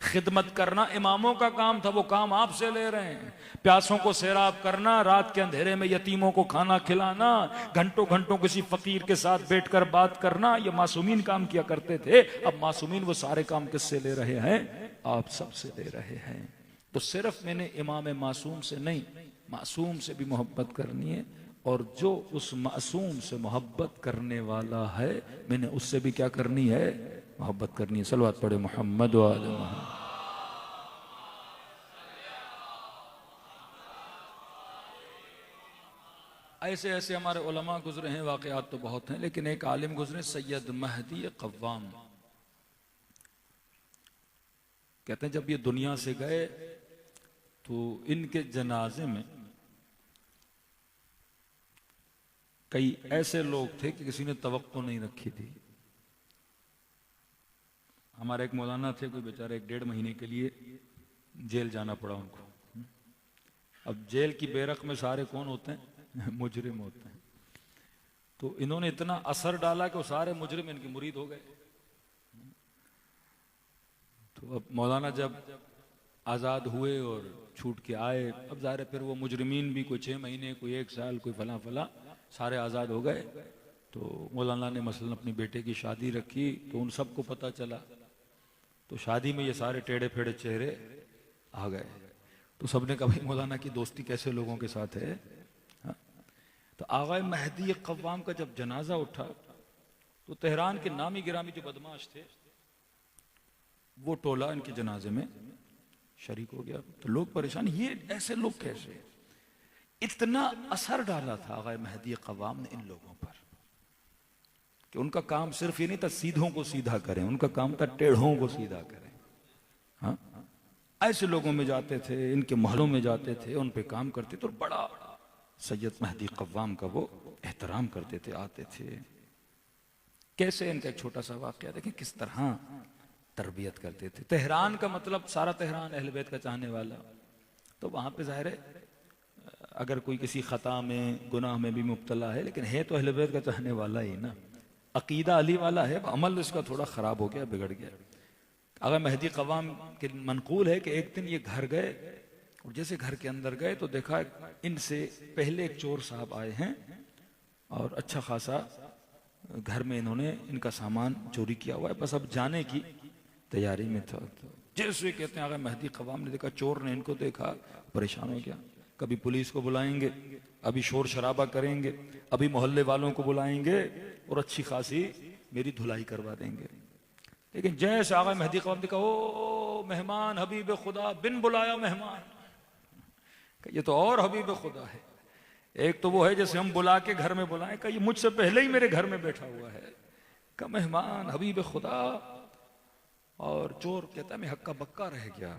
खिदमत करना इमामों का काम था, वो काम आपसे ले रहे हैं। प्यासों को सैराब करना, रात के अंधेरे में यतीमों को खाना खिलाना, घंटों घंटों किसी फकीर के साथ बैठकर बात करना, ये मासूमीन काम किया करते थे। अब मासूमीन वो सारे काम किससे ले रहे हैं? आप सबसे ले रहे हैं। तो सिर्फ मैंने इमाम मासूम से नहीं, मासूम से भी मोहब्बत करनी है, और जो उस मासूम से मोहब्बत करने वाला है मैंने उससे भी क्या करनी है? मोहब्बत करनी है। सलवात पढ़े मोहम्मद व आले मोहम्मद। ऐसे ऐसे हमारे उलमा गुजरे हैं, वाकयात तो बहुत हैं, लेकिन एक आलिम गुजरे सैयद महदी कव्वाम। कहते हैं जब ये दुनिया से गए तो इनके जनाजे में कई ऐसे लोग थे कि किसी ने तवक्को नहीं रखी थी। हमारे एक मौलाना थे, कोई बेचारे 1.5 महीने के लिए जेल जाना पड़ा उनको। अब जेल की बैरक में सारे कौन होते हैं? मुजरिम होते हैं। तो इन्होंने इतना असर डाला कि वो सारे मुजरिम इनके मुरीद हो गए। तो अब मौलाना जब आज़ाद हुए और छूट के आए, अब ज़ाहिर है फिर वो मुजरिमीन भी कोई 6 महीने, कोई 1 साल, कोई फला फला, सारे आज़ाद हो गए। तो मौलाना ने मसलन अपनी बेटे की शादी रखी, तो उन सबको पता चला। तो शादी में ये सारे टेढ़े फेढ़े चेहरे आ गए। तो सबने कहा भाई मौलाना की दोस्ती कैसे लोगों के साथ है? हाँ? तो आगा महदी कव्वाम का जब जनाजा उठा तो तेहरान के नामी गिरामी जो बदमाश थे वो टोला इनके जनाजे में शरीक हो गया। तो लोग परेशान, ये ऐसे लोग कैसे? इतना असर डाला था आगा महदी कव्वाम ने इन लोगों पर कि उनका काम सिर्फ ये नहीं था सीधों को सीधा करें, उनका काम था टेढ़ों को सीधा करें। हाँ, ऐसे लोगों में जाते थे, इनके महलों में जाते थे, उन पे काम करते थे, और बड़ा सैयद महदी कव्वाम का वो एहतराम करते थे, आते थे। कैसे? इनका एक छोटा सा वाकया देखें किस तरह तरबियत करते थे। तेहरान का मतलब सारा तेहरान अहले बैत का चाहने वाला। तो वहां पे जाहिर है अगर कोई किसी खता में गुनाह में भी मुब्तला है, लेकिन है तो अहले बैत का चाहने वाला ही ना, अकीदा अली वाला है, अमल इसका थोड़ा खराब हो गया, बिगड़ गया। अगर महदी कव्वाम के मनकूल है कि एक दिन ये घर गए, और जैसे घर के अंदर गए तो देखा इनसे पहले एक चोर साहब आए हैं और अच्छा खासा घर में इन्होंने इनका सामान चोरी किया हुआ है, बस अब जाने की तैयारी में था। तो जैसे कहते हैं अगर महदी कव्वाम ने देखा, चोर ने इनको देखा, परेशान हो गया। कभी पुलिस को बुलाएंगे, अभी शोर शराबा करेंगे, अभी मोहल्ले वालों को बुलाएंगे और अच्छी खासी मेरी धुलाई करवा देंगे। लेकिन जैसे आगा महदी कव्वाम देखा, ओ मेहमान हबीब खुदा, बिन बुलाया मेहमान, ये तो और हबीब खुदा है। एक तो वो है जैसे हम बुला के घर में बुलाएं, का ये मुझसे पहले ही मेरे घर में बैठा हुआ है, का मेहमान हबीब खुदा। और चोर कहता है मैं हक्का बक्का रह गया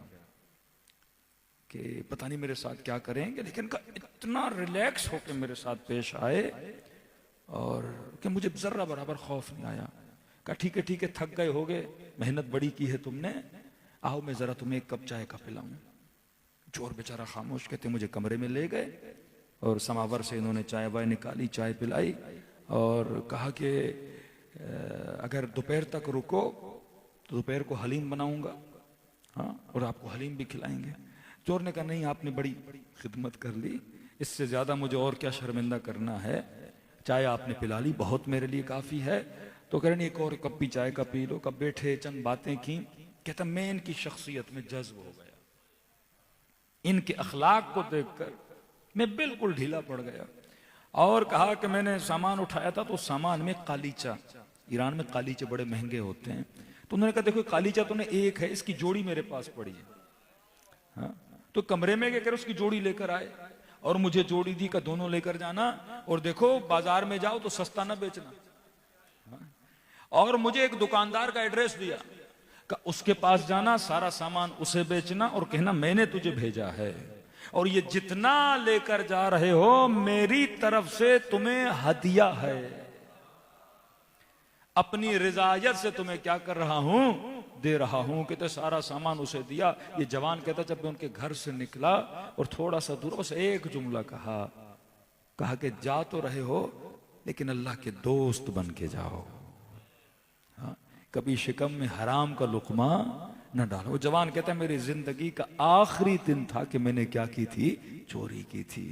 कि पता नहीं मेरे साथ क्या करेंगे, लेकिन का इतना रिलैक्स होकर मेरे साथ पेश आए और कि मुझे जर्रा बराबर खौफ नहीं आया। कहा ठीक है थक गए होगे, मेहनत बड़ी की है तुमने, आओ मैं जरा तुम्हें 1 कप चाय का पिलाऊं। चोर बेचारा खामोश, कहते मुझे कमरे में ले गए और समावर से इन्होंने चाय वाय निकाली, चाय पिलाई और कहा कि अगर दोपहर तक रुको तो दोपहर को हलीम बनाऊंगा, हाँ, और आपको हलीम भी खिलाएंगे। चोर ने कहा नहीं, आपने बड़ी खिदमत कर ली, इससे ज्यादा मुझे और क्या शर्मिंदा करना है, चाय आपने पिला ली, बहुत मेरे लिए काफी है। तो कह रहे नहीं, एक और कप भी चाय का पी लो। कब बैठे चंद बातें की, कहता मैं इनकी शख्सियत में जज्ब हो गया, इनके अखलाक को देखकर मैं बिल्कुल ढीला पड़ गया। और कहा कि मैंने सामान उठाया था तो सामान में कालीचा, ईरान में कालीचे बड़े महंगे होते हैं, तो उन्होंने कहा देखो कालीचा तो एक है, इसकी जोड़ी मेरे पास पड़ी है। हाँ? तो कमरे में क्या, उसकी जोड़ी लेकर आए और मुझे जोड़ी दी का दोनों लेकर जाना, और देखो बाजार में जाओ तो सस्ता ना बेचना। हाँ? और मुझे एक दुकानदार का एड्रेस दिया, का उसके पास जाना, सारा सामान उसे बेचना और कहना मैंने तुझे भेजा है, और ये जितना लेकर जा रहे हो मेरी तरफ से तुम्हें हदिया है, अपनी रिजायत से तुम्हें क्या कर रहा हूं, दे रहा हूं। कहते सारा सामान उसे दिया। ये जवान कहता जब मैं उनके घर से निकला और थोड़ा सा दूर, बस एक जुमला कहा कि जा तो रहे हो लेकिन अल्लाह के दोस्त बन के जाओ। हाँ? कभी शिकम में हराम का लुकमा न डालो। वो जवान कहता है मेरी जिंदगी का आखिरी दिन था कि मैंने क्या की थी, चोरी की थी।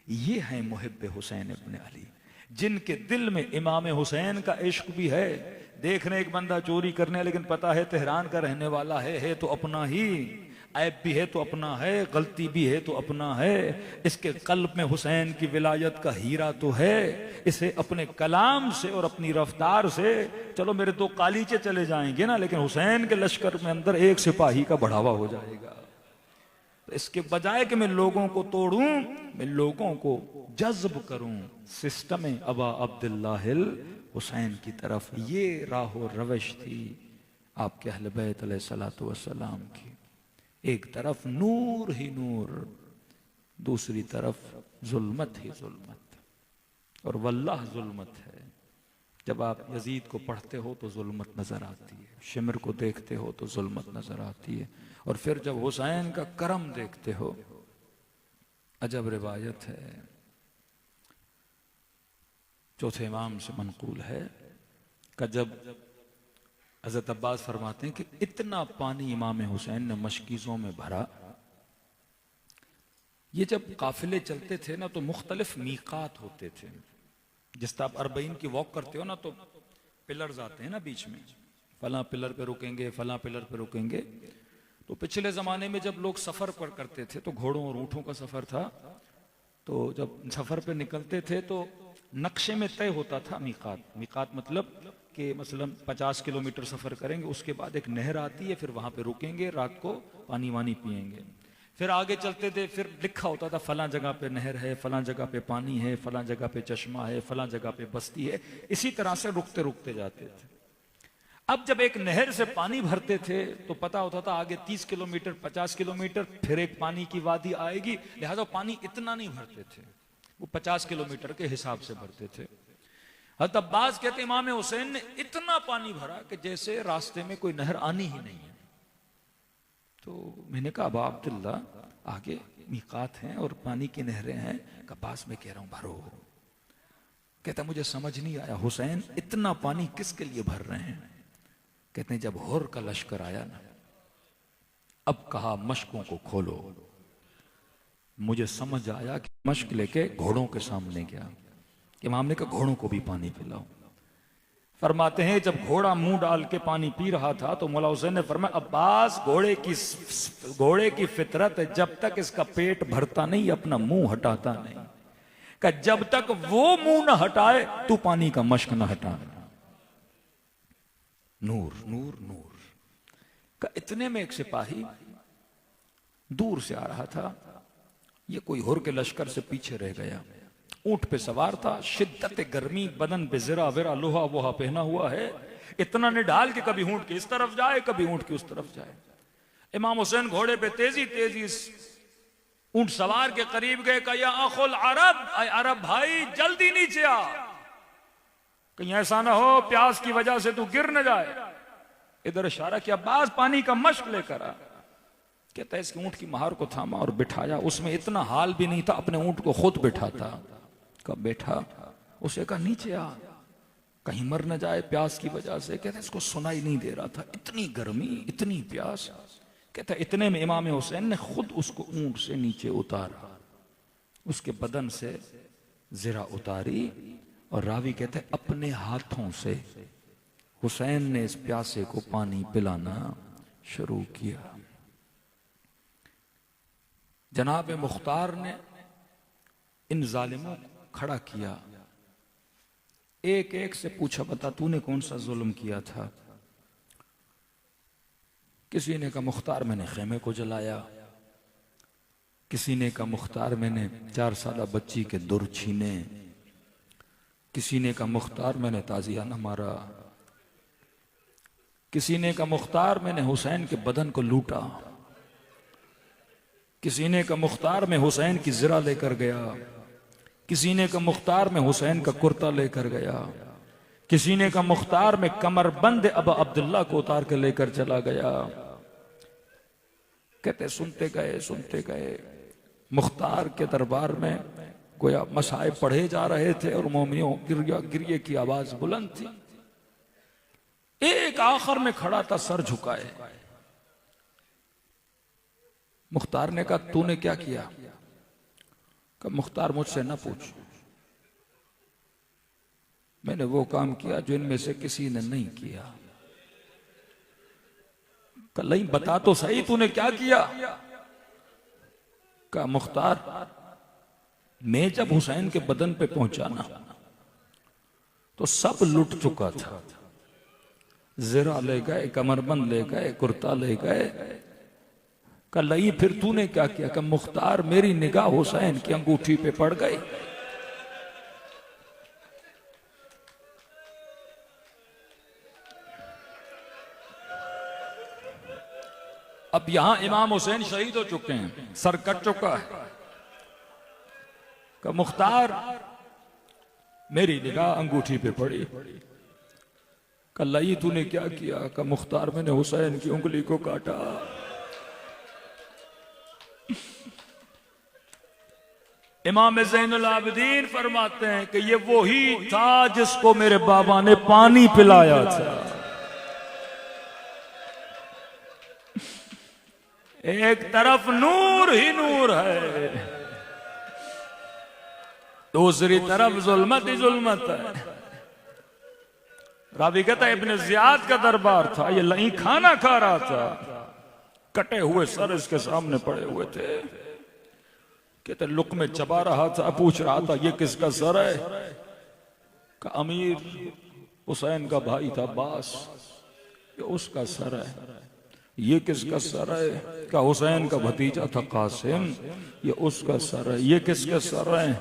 ये है मुहिब्बे हुसैन इब्ने अली, जिनके दिल में इमाम हुसैन का इश्क भी है। देख रहे एक बंदा चोरी करने, लेकिन पता है तेहरान का रहने वाला है तो अपना ही, ऐब भी है तो अपना है, गलती भी है तो अपना है। इसके कल्ब में हुसैन की विलायत का हीरा तो है। इसे अपने कलाम से और अपनी रफ्तार से, चलो मेरे दो कालीचे चले जाएंगे ना, लेकिन हुसैन के लश्कर में अंदर एक सिपाही का बढ़ावा हो जाएगा। तो इसके बजाय कि मैं लोगों को तोड़ूं, मैं लोगों को जज्ब करूं सिस्टम अबा अब्दुल्लाहिल हुसैन की तरफ। ये राहो रवश थी आपके अहले बैत अलैहिस्सलातु वस्सलाम की। एक तरफ नूर ही नूर, दूसरी तरफ जुल्मत ही जुल्मत, और वल्लाह जुल्मत है। जब आप यजीद को पढ़ते हो तो जुल्मत नजर आती है, शिमर को देखते हो तो जुल्मत नजर आती है, और फिर जब हुसैन का करम देखते हो, अजब रिवायत है, चौथे इमाम से मनकूल है कि जब हजरत अब्बास फरमाते हैं कि इतना पानी इमाम हुसैन ने मशकीज़ों में भरा। ये जब काफिले चलते थे ना तो मुख्तलिफ मीकात होते थे। जिस तरह आप अरबईन की वॉक करते हो ना तो पिलर्स आते हैं ना बीच में, फला पिलर पे रुकेंगे, फला पिलर पे रुकेंगे। तो पिछले जमाने में जब लोग सफर पर करते थे तो घोड़ों और ऊँटों का सफर था, तो जब सफर पे निकलते थे तो नक्शे में तय होता था मीकात। मीकात मतलब कि मसलन 50 किलोमीटर सफर करेंगे, उसके बाद एक नहर आती है, फिर वहां पे रुकेंगे, रात को पानी वानी पिएंगे, फिर आगे चलते थे, फिर लिखा होता था फला जगह पे नहर है, फला जगह पे पानी है, फला जगह पे चश्मा है, फला जगह पे बस्ती है। इसी तरह से रुकते रुकते जाते थे। अब जब एक नहर से पानी भरते थे तो पता होता था आगे 30 किलोमीटर 50 किलोमीटर फिर एक पानी की वादी आएगी, लिहाजा पानी इतना नहीं भरते थे, वो 50 किलोमीटर के हिसाब से भरते थे। हज़रत अब्बास कहते इमाम हुसैन ने इतना पानी भरा कि जैसे रास्ते में कोई नहर आनी ही नहीं है। तो मैंने कहा अबा अब्दुल्ला आगे मीकात हैं और पानी की नहरें हैं, कपास में कह रहा हूं भरो। कहता मुझे समझ नहीं आया हुसैन इतना पानी किसके लिए भर रहे हैं। कहते हैं जब हुर का लश्कर आया ना, अब कहा मशकों को खोलो। मुझे समझ आया कि मश्क लेके घोड़ों के सामने गया। इमाम ने कहा घोड़ों को भी पानी पिलाओ। फरमाते हैं जब घोड़ा मुंह डाल के पानी पी रहा था तो मौला हुसैन ने फरमाया अब्बास घोड़े की फितरत है, जब तक इसका पेट भरता नहीं अपना मुंह हटाता नहीं। का जब तक वो मुंह न हटाए तू पानी का मश्क न हटा। नूर नूर नूर का। इतने में एक सिपाही दूर से आ रहा था, ये कोई हुर के लश्कर से पीछे रह गया। ऊंट पे सवार था, शिद्दत गर्मी, बदन पे जरा विरा लोहा वोहा पहना हुआ है, इतना निढाल कि कभी ऊंट की इस तरफ जाए कभी ऊंट की उस तरफ जाए। इमाम हुसैन घोड़े पे तेजी तेजी ऊंट सवार के करीब गए, कहा या अखुल अरब, अरब भाई जल्दी नीचे आ, कहीं ऐसा ना हो प्यास की वजह से तू गिर न जाए। इधर इशारा किया अब्बास पानी का मश्क लेकर आ। कहता है इसके ऊंट की महार को थामा और बिठाया। उसमें इतना हाल भी नहीं था, अपने ऊंट को खुद बिठाता। कब बैठा, उसे कहा नीचे आ, कहीं मर न जाए प्यास की वजह से। कहते इसको सुनाई नहीं दे रहा था, इतनी गर्मी इतनी प्यास। कहता इतने में इमाम हुसैन ने खुद उसको ऊंट से नीचे उतारा, उसके बदन से ज़रा उतारी और रावी कहते हैं अपने हाथों से हुसैन ने इस प्यासे को पानी पिलाना शुरू किया। जनाब मुख्तार ने इन जालिमों को खड़ा किया, एक एक से पूछा बता तूने कौन सा जुल्म किया था। किसी ने कहा मुख्तार मैंने खेमे को जलाया, किसी ने कहा मुख्तार मैंने 4 साल बच्ची के दुर छीने, किसी ने कहा मुख्तार मैंने ताजियाना मारा, किसी ने कहा मुख्तार मैंने हुसैन के बदन को लूटा, किसी ने कहा मुख्तार में हुसैन की ज़रा लेकर गया, किसी ने कहा मुख्तार में हुसैन का कुर्ता लेकर गया, किसी ने कहा मुख्तार में कमरबंद अबा अब्दुल्ला को उतार के लेकर चला गया। कहते सुनते गए मुख्तार के दरबार में गोया मसाइब पढ़े जा रहे थे और मोमियों गिरिये की आवाज बुलंद थी। एक आखिर में खड़ा था सर झुकाए। मुख्तार ने कहा तूने क्या किया? कहा मुख्तार मुझसे ना पूछ, मैंने वो काम किया जो इनमें से किसी ने नहीं किया। कहा नहीं बता तो सही तूने क्या किया? कहा मुख्तार मैं जब हुसैन के बदन पे पहुंचा ना तो सब लुट चुका था, ज़रा ले गए, कमरबंद ले गए, कुर्ता ले गए। कहा लई फिर तूने क्या किया? कहा मुख्तार मेरी निगाह हुसैन की अंगूठी पे पड़ गई। अब यहां इमाम हुसैन शहीद हो चुके हैं, सर कट चुका है। कहा मुख्तार मेरी निगाह अंगूठी पे पड़ी। कहा लई तूने क्या किया? कहा मुख्तार मैंने हुसैन की उंगली को काटा। इमाम ज़ैनुल आबिदीन फरमाते हैं कि ये वही था जिसको मेरे बाबा ने पानी पिलाया था। एक तरफ नूर ही नूर है, दूसरी तरफ जुल्मत ही जुल्मत है। रावी कहता है इब्न ज़ियाद का दरबार था, ये लई खाना खा रहा था, कटे हुए सर इसके सामने पड़े हुए थे। कहते लुक़मे चबा रहा था, पूछ रहा था ये किसका सर है? का अमीर हुसैन का भाई था अब्बास, ये उसका सर है। ये किसका सर है? का हुसैन का भतीजा था कासिम, ये उसका सर है। ये किसके सर है?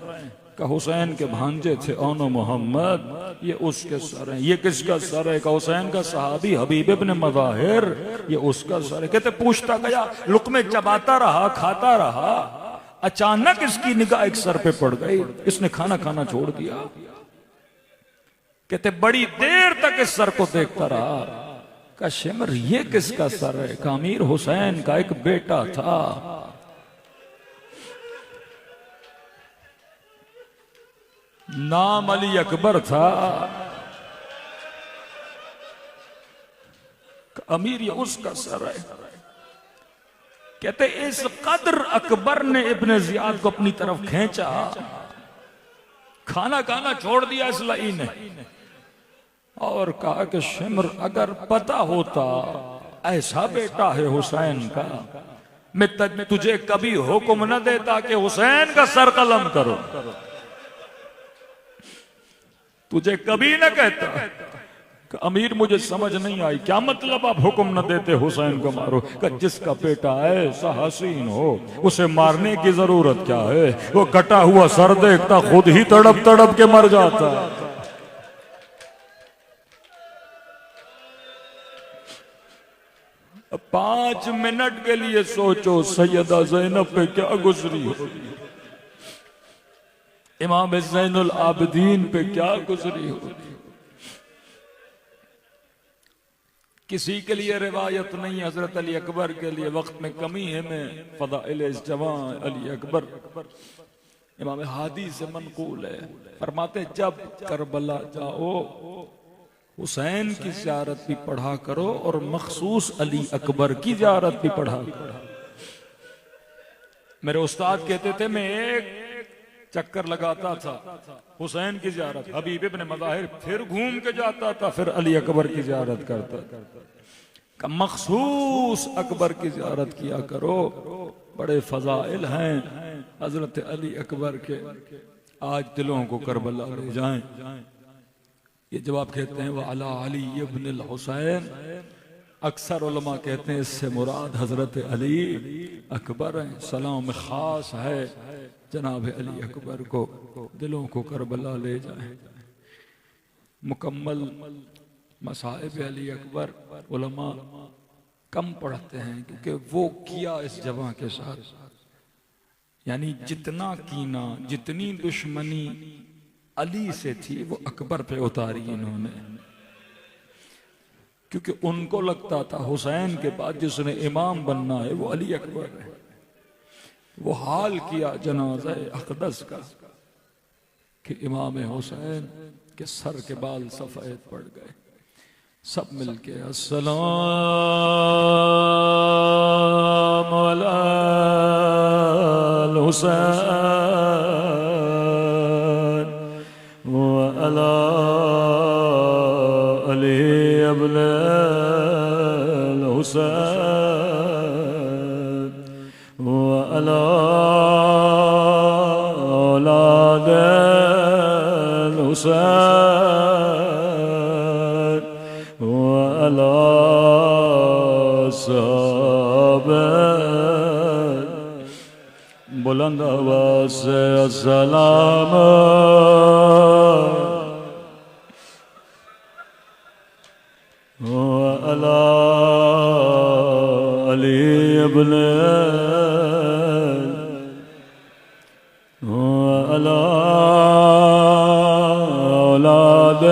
का हुसैन के भांजे थे ओनो मोहम्मद, ये उसके सर है। ये किसका सर है? का हुसैन का सहाबी हबीब इब्न मज़ाहिर, ये उसका सर है। कहते पूछता गया, लुक़मे चबाता रहा, खाता रहा, अचानक इसकी निगाह एक सर पे पड़ गई, इसने खाना खाना छोड़ दिया। कहते बड़ी देर तक इस सर को देखता रहा। का शिमर ये किसका सर है? का अमीर हुसैन का एक बेटा था। नाम अली अकबर था। अमीर ये उसका सर है। कहते इस कदर अकबर ने इब्न ज़ियाद को अपनी तरफ खींचा, खाना खाना छोड़ दिया इस लई ने, और कहा कि शिमर अगर पता होता ऐसा बेटा है हुसैन का, मैं तुझे कभी हुक्म न देता कि हुसैन का सर कलम करो, तुझे कभी न कहता। अमीर मुझे समझ नहीं आई, क्या मतलब आप हुक्म न देते हुसैन को मारो? कि जिसका बेटा ऐसा हसीन हो उसे मारने की जरूरत क्या है? वो कटा हुआ सर देखता खुद ही तड़प तड़प के मर जाता। अब 5 मिनट के लिए सोचो सैयदा ज़ैनब पे क्या गुजरी हो, इमाम ज़ैनुल आबिदीन पे क्या गुजरी हो। किसी के लिए रिवायत नहीं, हजरत अली अकबर के लिए वक्त में कमी है। मैं फ़दाइल जवान अली अकबर इमाम हादी से मनकूल है, फरमाते जब करबला जाओ हुसैन की ज़ियारत भी पढ़ा करो और मखसूस अली अकबर की ज़ियारत भी पढ़ा करो। मेरे उस्ताद कहते थे मैं एक चक्कर लगाता था हुसैन की ज़ियारत, हबीब इब्न मज़ाहिर, फिर घूम के जाता था, फिर अली अकबर की ज़ियारत करता का मखसूस अकबर की ज़ियारत किया करो, बड़े फजाइल हैं हजरत अली अकबर के। आज दिलों को करबला ले जाएं। ये जब आप कहते हैं वह अला अली इब्न अल हुसैन, अक्सर उलमा कहते हैं इससे मुराद हजरत अली अकबर हैं। सलाम खास है जनाब अली अकबर को, दिलों को करबला ले जाए। मुकम्मल मसाइब अली अकबर उलमा कम पढ़ते हैं क्योंकि वो किया इस जवां के साथ, यानी जितना कीना जितनी दुश्मनी अली से थी वो अकबर पे उतारी इन्होंने, क्योंकि उनको लगता था हुसैन के बाद जिसने इमाम बनना है वो अली अकबर है। वो हाल किया जनाज़ा अक़दस का कि इमाम हुसैन के सर के बाल सफ़ेद पड़ गए। सब मिलके अस्सलाम अलल हुसैन व अला अली इब्न अल हुसैन व अला औलाद अल हुसैन व अला सहाबा। बुलंद आवाज़ से अस्सलाम अला अली इब्न अला औलाद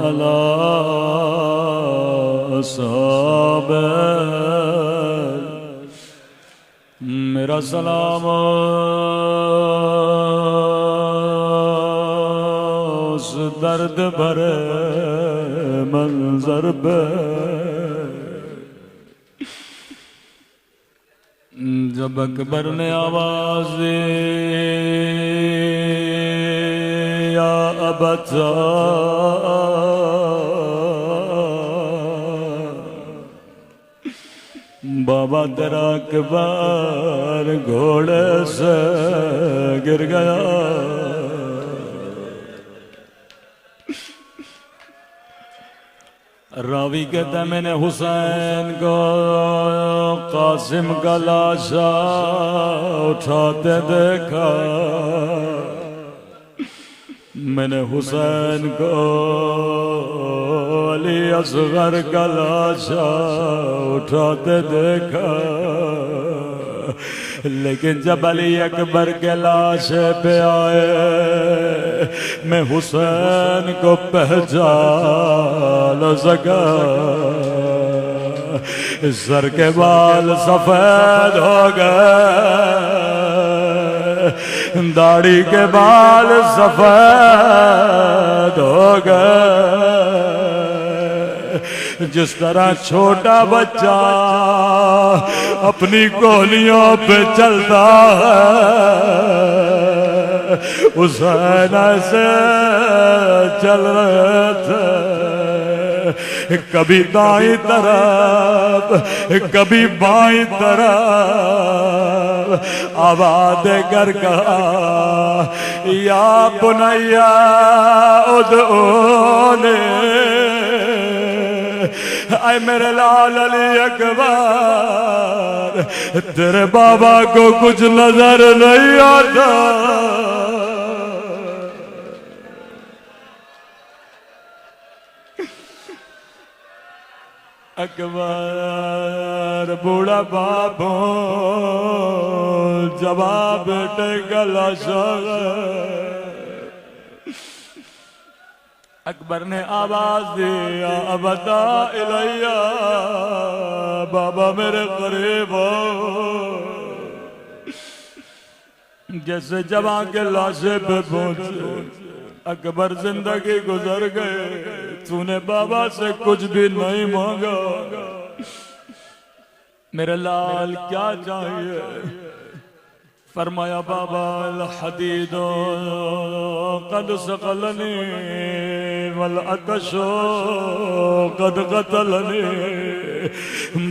अला सहाबा। मेरा सलाम उस दर्द भरे मंजर पे जब अकबर ने आवाज दी या अबता बाबा तेरा अकबर घोड़े से गिर गया। रावी कहता मैंने हुसैन को कासिम का लाशा उठाते देखा, मैंने हुसैन को अली असगर का लाशा उठाते देखा, लेकिन जब अली अकबर के लाश पे आए मैं हुसैन को पहचान सका। सर के बाल सफेद हो गए, दाढ़ी के बाल सफेद हो गए। जिस तरह छोटा बच्चा अपनी कोहनियों पे चलता है, हुसैन ऐसे चल रहे थे, कभी दाईं तरफ कभी बाईं तरफ आवाज़ कर कहा या बुनैया उदऊनी, ऐ मेरे लाल अली अकबर तेरे बाबा को कुछ नजर नहीं आता। अकबर बूढ़ा बाबू जवाब बेटे गला अकबर ने आवाज दिया अबता इलैया, बाबा मेरे करीब हो। जैसे जवां के लाशे पे पहुंचे, अकबर जिंदगी गुजर गए, तूने बाबा से कुछ भी नहीं मांगा, मेरे लाल क्या चाहिए? फरमाया बाबा हदीदो कद सकलनी वल अतशो कद कतलनी,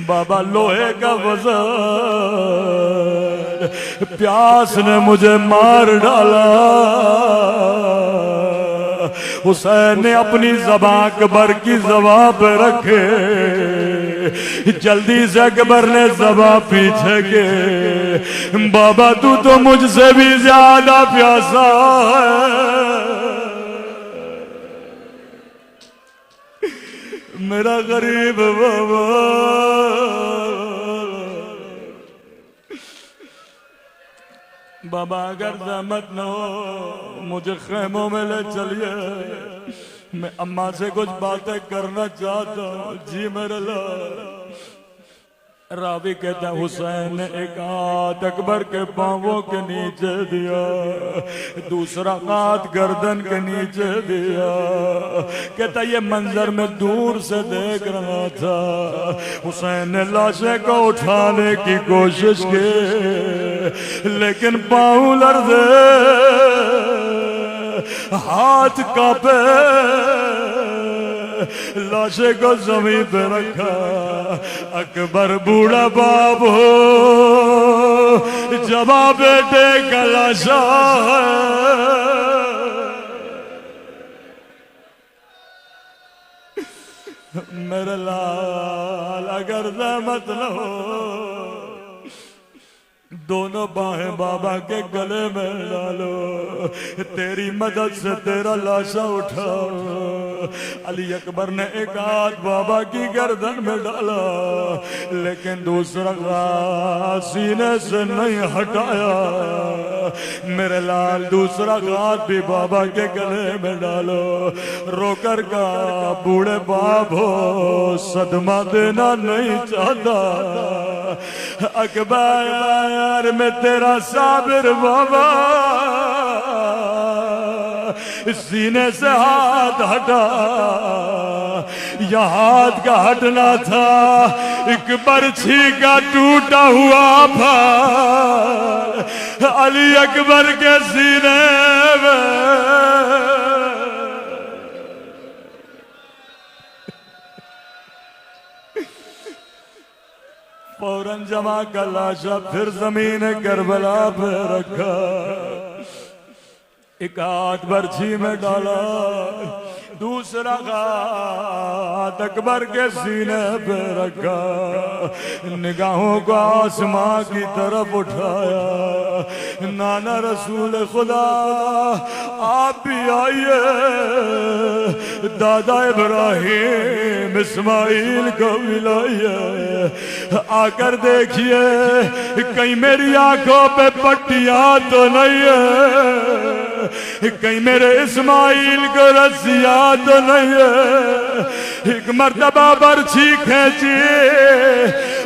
बाबा लोहे का वजन, प्यास ने मुझे मार डाला। हुसैन ने अपनी ज़बां अकबर की ज़बां पे रखे, जल्दी से अकबर ने ज़बां पीछे के, बाबा तू तो मुझसे भी ज्यादा प्यासा है, मेरा गरीब बाबा। बाबा अगर रहमत न हो मुझे खेमों में ले चलिए, मैं अम्मा से कुछ बातें करना चाहता हूँ। जी मेरे लाल। रावी कहता हुसैन ने एक हाथ अकबर के पांवों के नीचे दिया, दूसरा हाथ गर्दन के नीचे दिया। कहता ये मंजर में दूर से देख रहा था, हुसैन ने लाशें को उठाने की कोशिश की, लेकिन पांव लर्ज़े, हाथ कांपे, लाशे को जमीन पे रखा। अकबर बूढ़ा बाप हो, जबा बेटे का लाशा मेरे लाल अगर रहमत न हो, दोनों बाहें बाबा के गले में डालो, तेरी मदद से तेरा लाशा उठाओ। अली अकबर ने एक हाथ बाबा की गर्दन में डाला, लेकिन दूसरा हाथ सीने से नहीं हटाया। मेरे लाल दूसरा हाथ भी बाबा के गले में डालो, रोकर का बूढ़े बाप हो, सदमा देना नहीं चाहता। अकबर में तेरा साबिर बाबा, सीने से हाथ हटा, यह हाथ का हटना था एक बरछी का टूटा हुआ फाल अली अकबर के सीने में। फौरन जमा का लाशा फिर जमीन करबला पे रखा, एक हाथ बरछी में डाला, दूसरा हाथ अकबर के सीने पे रखा, निगाहों को आसमां की तरफ उठाया। नाना रसूल खुदा आप भी आइए, दादा इब्राहिम इस्माइल को मिलाइए, आकर देखिए कहीं मेरी आंखों पे पट्टियां तो नहीं है, कहीं मेरे इस्माइल को रस्सियां तो नहीं है। एक मर्तबा बरछी खींची,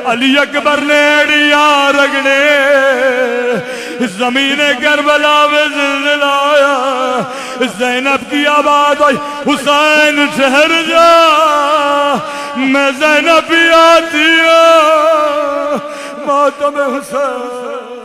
अली अकबर ने एड़िया रगड़े, जमीन करबला में जिल्ज़िला आया। ज़ैनब की आवाज़ आई, हुसैन ठहर जा, मैं ज़ैनब भी आती हूँ, मातम हुसैन।